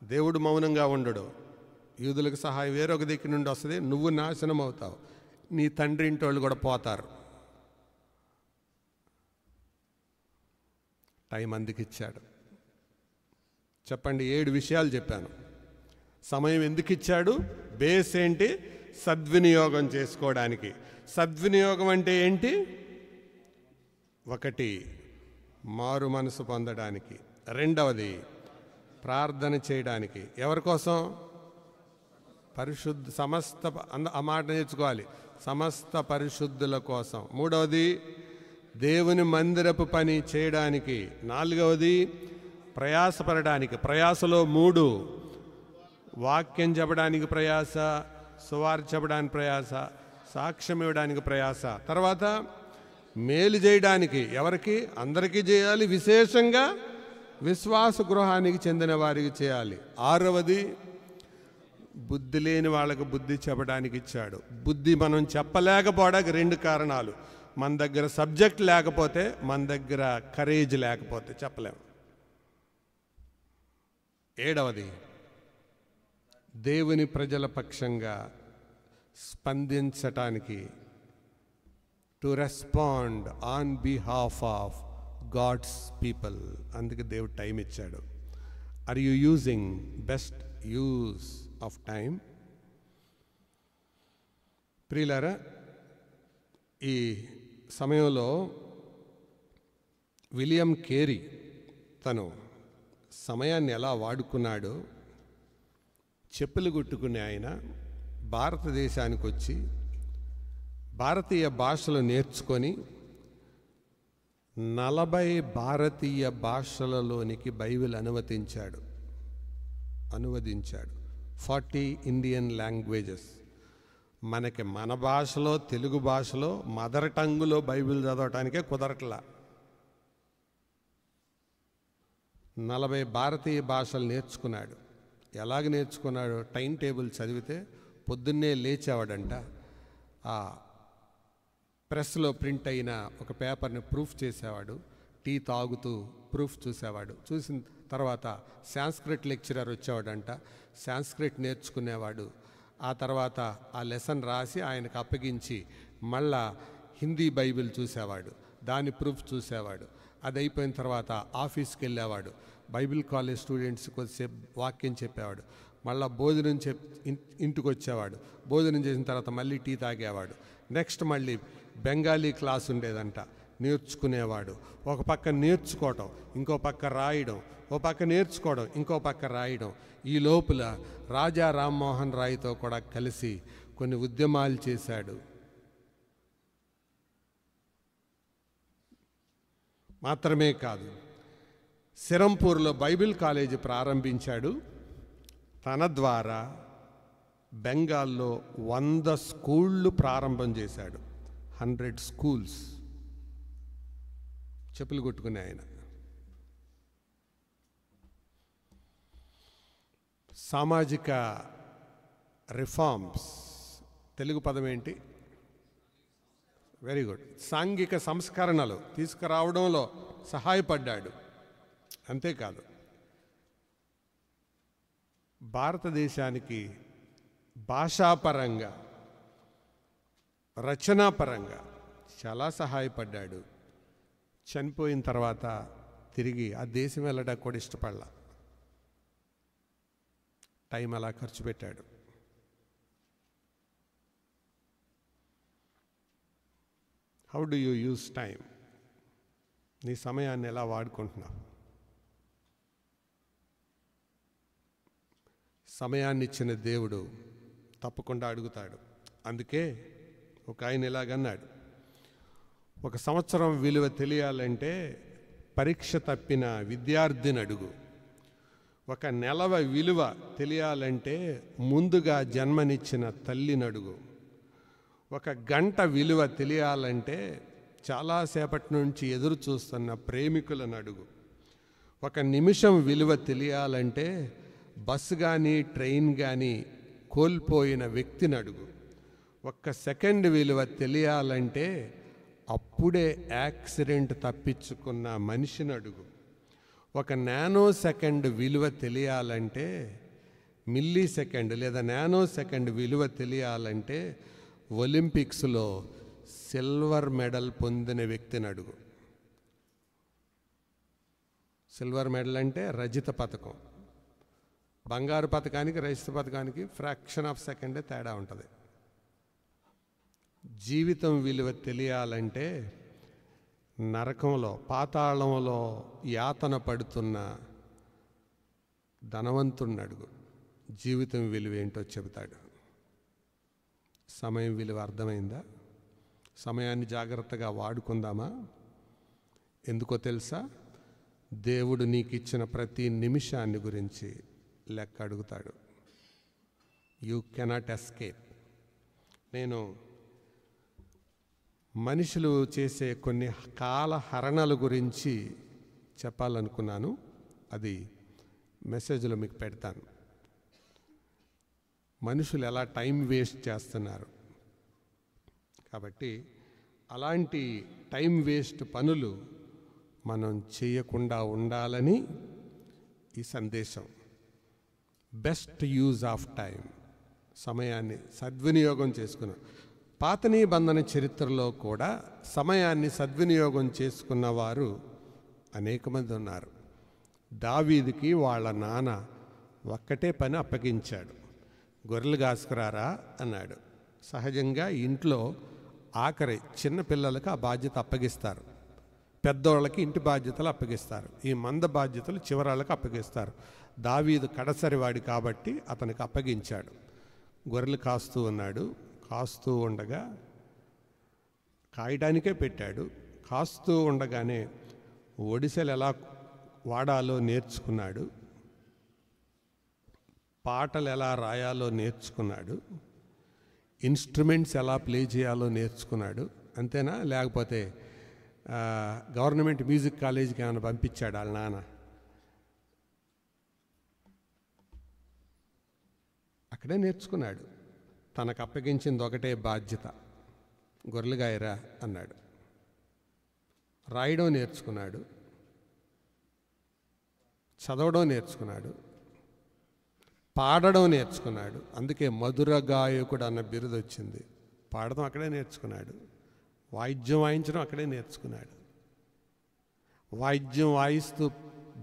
దేవుడు మౌనంగా ఉండడు. యూదులకు సహాయం వేరొక దిక్కు నుండి వస్తుంది, నువ్వు నాశనం అవుతావు, నీ తండ్రి ఇంటి వాళ్ళు కూడా పోతారు. టైం అందుకిచ్చాడు. చెప్పండి, 7 విషయాలు చెప్పాను. సమయం ఎందుకు ఇచ్చాడు? బేస్ ఏంటి? సద్వినియోగం చేసుకోవడానికి. సద్వినియోగం అంటే ఏంటి? 1 మారు మనసు పొందడానికి, 2వది ప్రార్థన చేయడానికి. ఎవరి కోసం? పరిశుద్ధ సమస్త, ఆ మాట నేర్చుకోవాలి, సమస్త పరిశుద్ధుల కోసం. 3వది దేవుని మందిరపు పని చేయడానికి. 4వది ప్రయాసపడడానికి. ప్రయాసలో 3: వాక్యం చెప్పడానికి ప్రయాస, సువార్త చెప్పడానికి ప్రయాస, సాక్ష్యం ఇవ్వడానికి ప్రయాస. తర్వాత మేలు చేయడానికి. ఎవరికి? అందరికీ చేయాలి, విశేషంగా విశ్వాస గృహానికి చెందిన వారికి చేయాలి. 6వది బుద్ధి లేని వాళ్ళకు బుద్ధి చెప్పడానికి ఇచ్చాడు. బుద్ధి మనం చెప్పలేకపోవడానికి 2 కారణాలు: మన దగ్గర సబ్జెక్ట్ లేకపోతే, మన దగ్గర కరేజ్ లేకపోతే చెప్పలేము. 7వది దేవుని ప్రజల పక్షంగా స్పందించటానికి, to respond on behalf of God's people. అందుకే దేవుడు టైం ఇచ్చాడు. Are you using best use of time? ప్రియులారా, ఈ సమయంలో విలియం కేరీ తను సమయాన్ని ఎలా వాడుకున్నాడో, చెప్పులు కుట్టుకునే ఆయన భారతదేశానికి వచ్చి భారతీయ భాషలు నేర్చుకొని 40 భారతీయ భాషలలోనికి బైబిల్ అనువదించాడు. 40 Indian languages. మనకి మన భాషలో, తెలుగు భాషలో, మదర్ టంగులో బైబిల్ చదవటానికే కుదరట్లా. 40 భారతీయ భాషలు నేర్చుకున్నాడు. ఎలాగ నేర్చుకున్నాడు? టైం టేబుల్ చదివితే పొద్దున్నే లేచేవాడంట. ఆ ప్రెస్లో ప్రింట్ అయిన ఒక పేపర్ని ప్రూఫ్ చేసేవాడు. టీ తాగుతూ ప్రూఫ్ చూసేవాడు. చూసిన తర్వాత సాంస్క్రిట్ లెక్చరర్ వచ్చేవాడంట. సాంస్క్రిట్ నేర్చుకునేవాడు. ఆ తర్వాత ఆ లెసన్ రాసి ఆయనకు అప్పగించి మళ్ళా హిందీ బైబిల్ చూసేవాడు. దాని ప్రూఫ్ చూసేవాడు. అది అయిపోయిన తర్వాత ఆఫీస్కి వెళ్ళేవాడు. బైబిల్ కాలేజ్ స్టూడెంట్స్ కొద్దిసేపు వాక్యం చెప్పేవాడు. మళ్ళీ భోజనం ఇంటికి వచ్చేవాడు. భోజనం చేసిన తర్వాత మళ్ళీ టీ తాగేవాడు. నెక్స్ట్ మళ్ళీ బెంగాలీ క్లాస్ ఉండేదంట, నేర్చుకునేవాడు. ఒక పక్క నేర్చుకోవటం, ఇంకో పక్క రాయడం, ఓ పక్క నేర్చుకోవడం, ఇంకో పక్క రాయడం. ఈ లోపల రాజా రామ్మోహన్ రాయ్తో కూడా కలిసి కొన్ని ఉద్యమాలు చేశాడు. మాత్రమే కాదు, సిరంపూర్లో బైబిల్ కాలేజీ ప్రారంభించాడు. తన ద్వారా బెంగాల్లో 100 స్కూళ్ళు ప్రారంభం చేశాడు. 100 స్కూల్స్. చెప్పులు కొట్టుకునే ఆయన. సామాజిక రిఫార్మ్స్ తెలుగు పదం ఏంటి? Very good. సాంఘిక సంస్కరణలు తీసుకురావడంలో సహాయపడ్డాడు. అంతేకాదు, భారతదేశానికి భాషాపరంగా, రచనాపరంగా చాలా సహాయపడ్డాడు. చనిపోయిన తర్వాత తిరిగి ఆ దేశం వెళ్ళడానికి కూడా ఇష్టపడలా. టైం అలా ఖర్చు పెట్టాడు. How do you use time? నీ సమయాన్ని ఎలా వాడుకుంటున్నావు? సమయాన్ని ఇచ్చిన దేవుడు తప్పకుండా అడుగుతాడు. అందుకే ఒక ఆయన ఇలాగన్నాడు, 1 సంవత్సరం విలువ తెలియాలంటే పరీక్ష తప్పిన విద్యార్థిని అడుగు. 1 నెల విలువ తెలియాలంటే ముందుగా జన్మనిచ్చిన తల్లిని అడుగు. 1 గంట విలువ తెలియాలంటే చాలాసేపటి నుంచి ఎదురు చూస్తున్న ప్రేమికులను అడుగు. 1 నిమిషం విలువ తెలియాలంటే బస్సు కానీ ట్రైన్ కానీ కోల్పోయిన వ్యక్తిని అడుగు. 1 సెకండ్ విలువ తెలియాలంటే అప్పుడే యాక్సిడెంట్ తప్పించుకున్న మనిషిని అడుగు. 1 నానో సెకండ్ విలువ తెలియాలంటే, మిల్లీ సెకండ్ లేదా నానో సెకండ్ విలువ తెలియాలంటే ఒలింపిక్స్లో సిల్వర్ మెడల్ పొందిన వ్యక్తిని అడుగు. సిల్వర్ మెడల్ అంటే రజిత పథకం. బంగారు పథకానికి రజిత పథకానికి ఫ్రాక్షన్ ఆఫ్ సెకండే తేడా ఉంటుంది. జీవితం విలువ తెలియాలంటే నరకంలో, పాతాళంలో యాతన పడుతున్న ధనవంతుణ్ణి అడుగు. జీవితం విలువ ఏంటో చెబుతాడు. సమయం విలువ అర్థమైందా? సమయాన్ని జాగ్రత్తగా వాడుకుందామా? ఎందుకో తెలుసా? దేవుడు నీకు ఇచ్చిన ప్రతి నిమిషాన్ని గురించి లెక్క అడుగుతాడు. You cannot escape. నేను మనుషులు చేసే కొన్ని కాలహరణల గురించి చెప్పాలనుకున్నాను. అది మెసేజ్లో మీకు పెడతాను. మనుషులు ఎలా టైం వేస్ట్ చేస్తున్నారు. కాబట్టి అలాంటి టైం వేస్ట్ పనులు మనం చేయకుండా ఉండాలని ఈ సందేశం. బెస్ట్ యూజ్ ఆఫ్ టైం, సమయాన్ని సద్వినియోగం చేసుకున్నాం. పాత నిబంధన చరిత్రలో కూడా సమయాన్ని సద్వినియోగం చేసుకున్న వారు అనేక మంది ఉన్నారు. దావీదుకి వాళ్ళ నాన్న ఒక్కటే పని అప్పగించాడు. గొర్రెలు కాసుకురారా అన్నాడు. సహజంగా ఇంట్లో ఆఖరి చిన్న పిల్లలకు ఆ బాధ్యత అప్పగిస్తారు. పెద్దోళ్ళకి ఇంటి బాధ్యతలు అప్పగిస్తారు. ఈ మంద బాధ్యతలు చివరాళ్ళకి అప్పగిస్తారు. దావీదు కడసరివాడి కాబట్టి అతనికి అప్పగించాడు. గొర్రెలు కాస్తూ ఉన్నాడు. కాస్తూ ఉండగా, కాయడానికే పెట్టాడు. కాస్తూ ఉండగానే ఒడిసెలు ఎలా వాడాలో నేర్చుకున్నాడు. పాటలు ఎలా రాయాలో నేర్చుకున్నాడు. ఇన్స్ట్రుమెంట్స్ ఎలా ప్లే చేయాలో నేర్చుకున్నాడు. అంతేనా? లేకపోతే గవర్నమెంట్ మ్యూజిక్ కాలేజీకి ఏమైనా పంపించాడు వాళ్ళ నాన్న? అక్కడే నేర్చుకున్నాడు. తనకు అప్పగించింది ఒకటే బాధ్యత, గొర్రెలు గాయరా అన్నాడు. రాయడం నేర్చుకున్నాడు, చదవడం నేర్చుకున్నాడు, పాడడం నేర్చుకున్నాడు. అందుకే మధుర గాయకుడు అన్న బిరుదు వచ్చింది. పాడడం అక్కడే నేర్చుకున్నాడు. వాయిద్యం వాయించడం అక్కడే నేర్చుకున్నాడు. వాయిద్యం వాయిస్తూ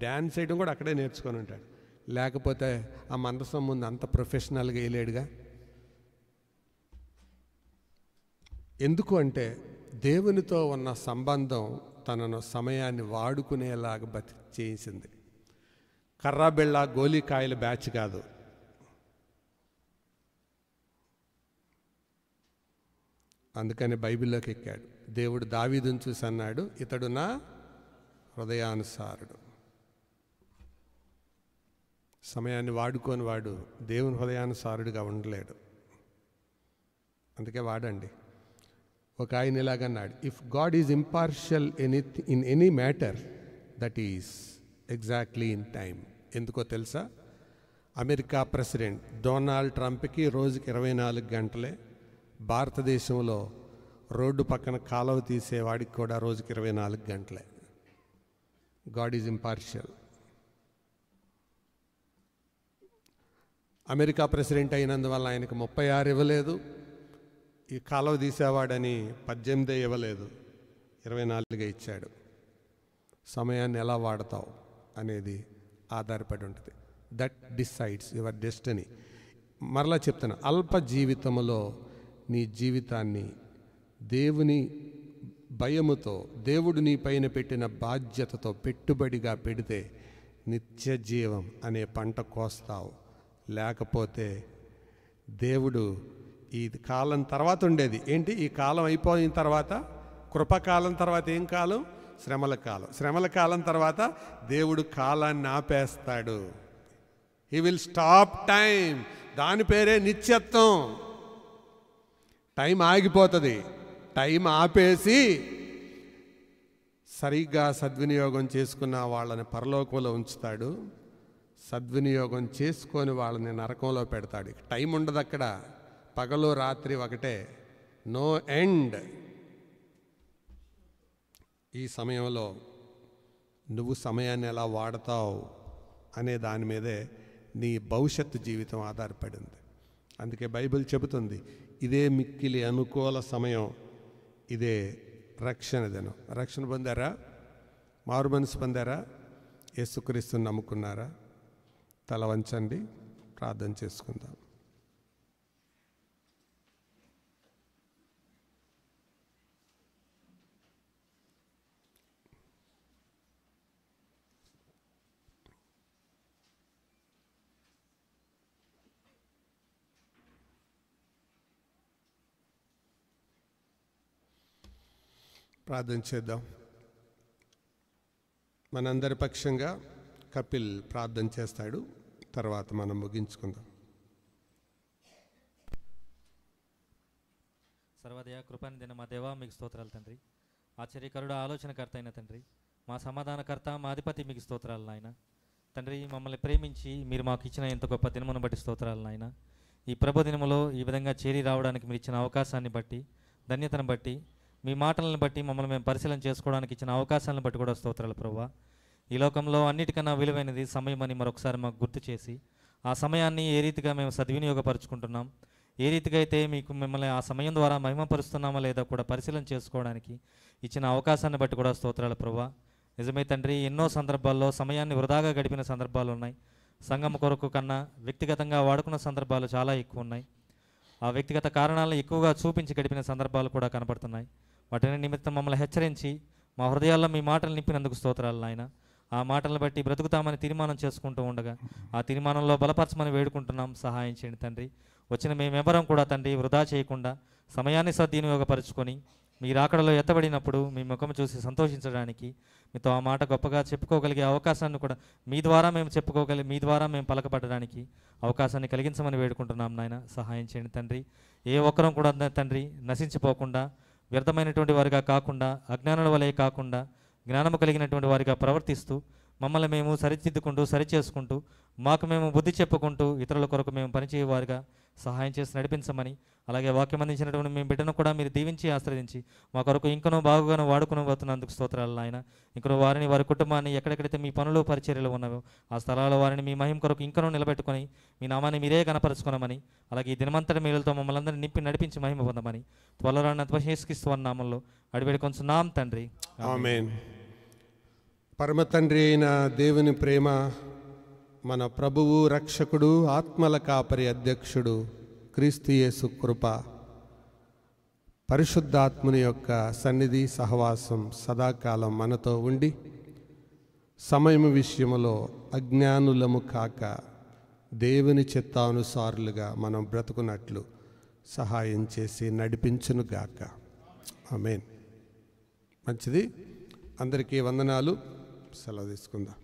డ్యాన్స్ చేయడం కూడా అక్కడే నేర్చుకొని ఉంటాడు. లేకపోతే ఆ మందసం ముందు అంత ప్రొఫెషనల్గా వేయలేడుగా. ఎందుకు అంటే దేవునితో ఉన్న సంబంధం తనను సమయాన్ని వాడుకునేలాగా చేసింది. కర్రాబెళ్ళ గోలీకాయల బ్యాచ్ కాదు. అందుకని బైబిల్లోకి ఎక్కాడు. దేవుడు దావీదును చూసి అన్నాడు, ఇతడు నా హృదయానుసారుడు. సమయాన్ని వాడుకొని వాడు దేవుని హృదయానుసారుడిగా ఉండలేడు. అందుకే వాడండి. ఒక ఆయన ఇలాగన్నాడు, if God is impartial in any matter that is exactly in time. ఎందుకో తెలుసా? అమెరికా ప్రెసిడెంట్ డొనాల్డ్ ట్రంప్కి రోజుకి 24 గంటలే. భారతదేశంలో రోడ్డు పక్కన కాలువ తీసేవాడికి కూడా రోజుకి 24 గంటలే. God is impartial. America president అయినందువల్ల ఆయనకు 36 ఇవ్వలేదు, ఈ కాలువ తీసేవాడని 18 ఇవ్వలేదు, 24 ఇచ్చాడు. సమయాన్ని ఎలా వాడతావు అనేది ఆధారపడి ఉంటుంది. That decides your destiny. మరలా చెప్తాను, అల్ప జీవితంలో నీ జీవితాన్ని దేవుని భయముతో, దేవుడు నీ పైన పెట్టిన బాధ్యతతో పెట్టుబడిగా పెడితే నిత్య జీవం అనే పంట కోస్తావు. లేకపోతే దేవుడు ఈ కాలం తర్వాత ఉండేది ఏంటి? ఈ కాలం అయిపోయిన తర్వాత కృపకాలం తర్వాత ఏం కాలం? శ్రమల కాలం. శ్రమల కాలం తర్వాత దేవుడు కాలాన్ని ఆపేస్తాడు. He will stop time. దాని పేరే నిత్యత్వం. టైం ఆగిపోతుంది. టైం ఆపేసి సరిగ్గా సద్వినియోగం చేసుకున్న వాళ్ళని పరలోకంలో ఉంచుతాడు, సద్వినియోగం చేసుకొని వాళ్ళని నరకంలో పెడతాడు. టైం ఉండదు అక్కడ. పగలు రాత్రి ఒకటే, నో ఎండ్. ఈ సమయంలో నువ్వు సమయాన్ని ఎలా వాడతావు అనే దాని మీదే నీ భవిష్యత్తు జీవితం ఆధారపడింది. అందుకే బైబిల్ చెబుతుంది, ఇదే మిక్కిలి అనుకూల సమయం, ఇదే రక్షణ దినం. రక్షణ పొందారా? మారు మనసు పొందారా? యేసుక్రీస్తుని నమ్ముకున్నారా? తల వంచండి, ప్రార్థన చేసుకుందాం. ప్రార్థన చేద్దాం. మనందరి పక్షంగా కపిల్ ప్రార్థన చేస్తాడు, తర్వాత మనం ముగించుకుందాం. సర్వదయ కృపని దిన మా దేవా మీకు స్తోత్రాలు తండ్రి. ఆశ్చర్యకరుడు, ఆలోచనకర్త అయిన తండ్రి, మా సమాధానకర్త, మా అధిపతి మీకు స్తోత్రాలు నాయన. తండ్రి, మమ్మల్ని ప్రేమించి మీరు మాకు ఇచ్చిన ఇంత గొప్ప దినమును బట్టి స్తోత్రాలు నాయన. ఈ ప్రభు దినములో ఈ విధంగా చేరి రావడానికి మీరు ఇచ్చిన అవకాశాన్ని బట్టి, ధన్యతను బట్టి, మీ మాటలను బట్టి, మమ్మల్ని మేము పరిశీలన చేసుకోవడానికి ఇచ్చిన అవకాశాలను బట్టి కూడా స్తోత్రాలు ప్రభువా. ఈ లోకంలో అన్నిటికన్నా విలువైనది సమయం అని మరొకసారి మాకు గుర్తు చేసి, ఆ సమయాన్ని ఏ రీతిగా మేము సద్వినియోగపరుచుకుంటున్నాం, ఏ రీతిగా అయితే మీకు మిమ్మల్ని ఆ సమయం ద్వారా మహిమపరుస్తున్నామా లేదా కూడా పరిశీలన చేసుకోవడానికి ఇచ్చిన అవకాశాన్ని బట్టి కూడా స్తోత్రాలు ప్రభువా. నిజమే తండ్రి, ఎన్నో సందర్భాల్లో సమయాన్ని వృధాగా గడిపిన సందర్భాలు ఉన్నాయి. సంఘం కొరకు కన్నా వ్యక్తిగతంగా వాడుకున్న సందర్భాలు చాలా ఎక్కువ ఉన్నాయి. ఆ వ్యక్తిగత కారణాలను ఎక్కువగా చూపించి గడిపిన సందర్భాలు కూడా కనపడుతున్నాయి. వాటిని నిమిత్తం మమ్మల్ని హెచ్చరించి మా హృదయాల్లో మీ మాటలు నింపినందుకు స్తోత్రాలు నాయన. ఆ మాటలను బట్టి బ్రతుకుతామని తీర్మానం చేసుకుంటూ ఉండగా ఆ తీర్మానంలో బలపరచమని వేడుకుంటున్నాం. సహాయం చేయండి తండ్రి. వచ్చిన మేమెవరం కూడా తండ్రి వృధా చేయకుండా సమయాన్ని సద్వినియోగపరుచుకొని మీ రాకడలో ఎత్తబడినప్పుడు మీ ముఖం చూసి సంతోషించడానికి, మీతో ఆ మాట గొప్పగా చెప్పుకోగలిగే అవకాశాన్ని కూడా మీ ద్వారా మేము పలకబడడానికి అవకాశాన్ని కలిగించమని వేడుకుంటున్నాం నాయన. సహాయం చేయండి తండ్రి. ఏ ఒక్కరం కూడా తండ్రి నశించిపోకుండా, వ్యర్థమైనటువంటి వారిగా కాకుండా, అజ్ఞానుల వలె కాకుండా, జ్ఞానము కలిగినటువంటి వారిగా ప్రవర్తిస్తూ, మమ్మల్ని మేము సరిదిద్దుకుంటూ సరిచేసుకుంటూ, మాకు మేము బుద్ధి చెప్పుకుంటూ, ఇతరుల కొరకు మేము పనిచేయవారుగా సహాయం చేసి నడిపించమని, అలాగే వాక్యం అందించినటువంటి మేము బిడ్డను కూడా మీరు దీవించి ఆశ్రదించి మా కొరకు ఇంకనూ బాగుగాను వాడుకుని పోతున్నందుకు స్తోత్రాలు నాయన. ఇంకనూ వారిని, వారి కుటుంబాన్ని, ఎక్కడెక్కడైతే మీ పనులు పరిచర్యలు ఉన్నాయో ఆ స్థలాల్లో వారిని మీ మహిమ కొరకు ఇంకనూ నిలబెట్టుకొని మీ నామాన్ని మీరే కనపరుచుకోనమని, అలాగే ఈ దినమంతటి మేలుతో మమ్మల్ని అందరినీ నింపి నడిపించి మహిమ పొందమని త్వరలో యేసుక్రీస్తు నామంలో అడివేడి కొంచెం తండ్రి, ఆమేన్. పరమ తండ్రి అయిన దేవుని ప్రేమ, మన ప్రభువు, రక్షకుడు, ఆత్మల కాపరి, అధ్యక్షుడు క్రీస్తు యేసు కృప, పరిశుద్ధాత్ముని యొక్క సన్నిధి సహవాసం సదాకాలం మనతో ఉండి, సమయం విషయంలో అజ్ఞానులము కాక దేవుని చిత్తానుసారులుగా మనం బ్రతుకున్నట్లు సహాయం చేసి నడిపించునుగాక. ఆమేన్. మంచిది. అందరికీ వందనాలు. సెలవు తీసుకుందాం.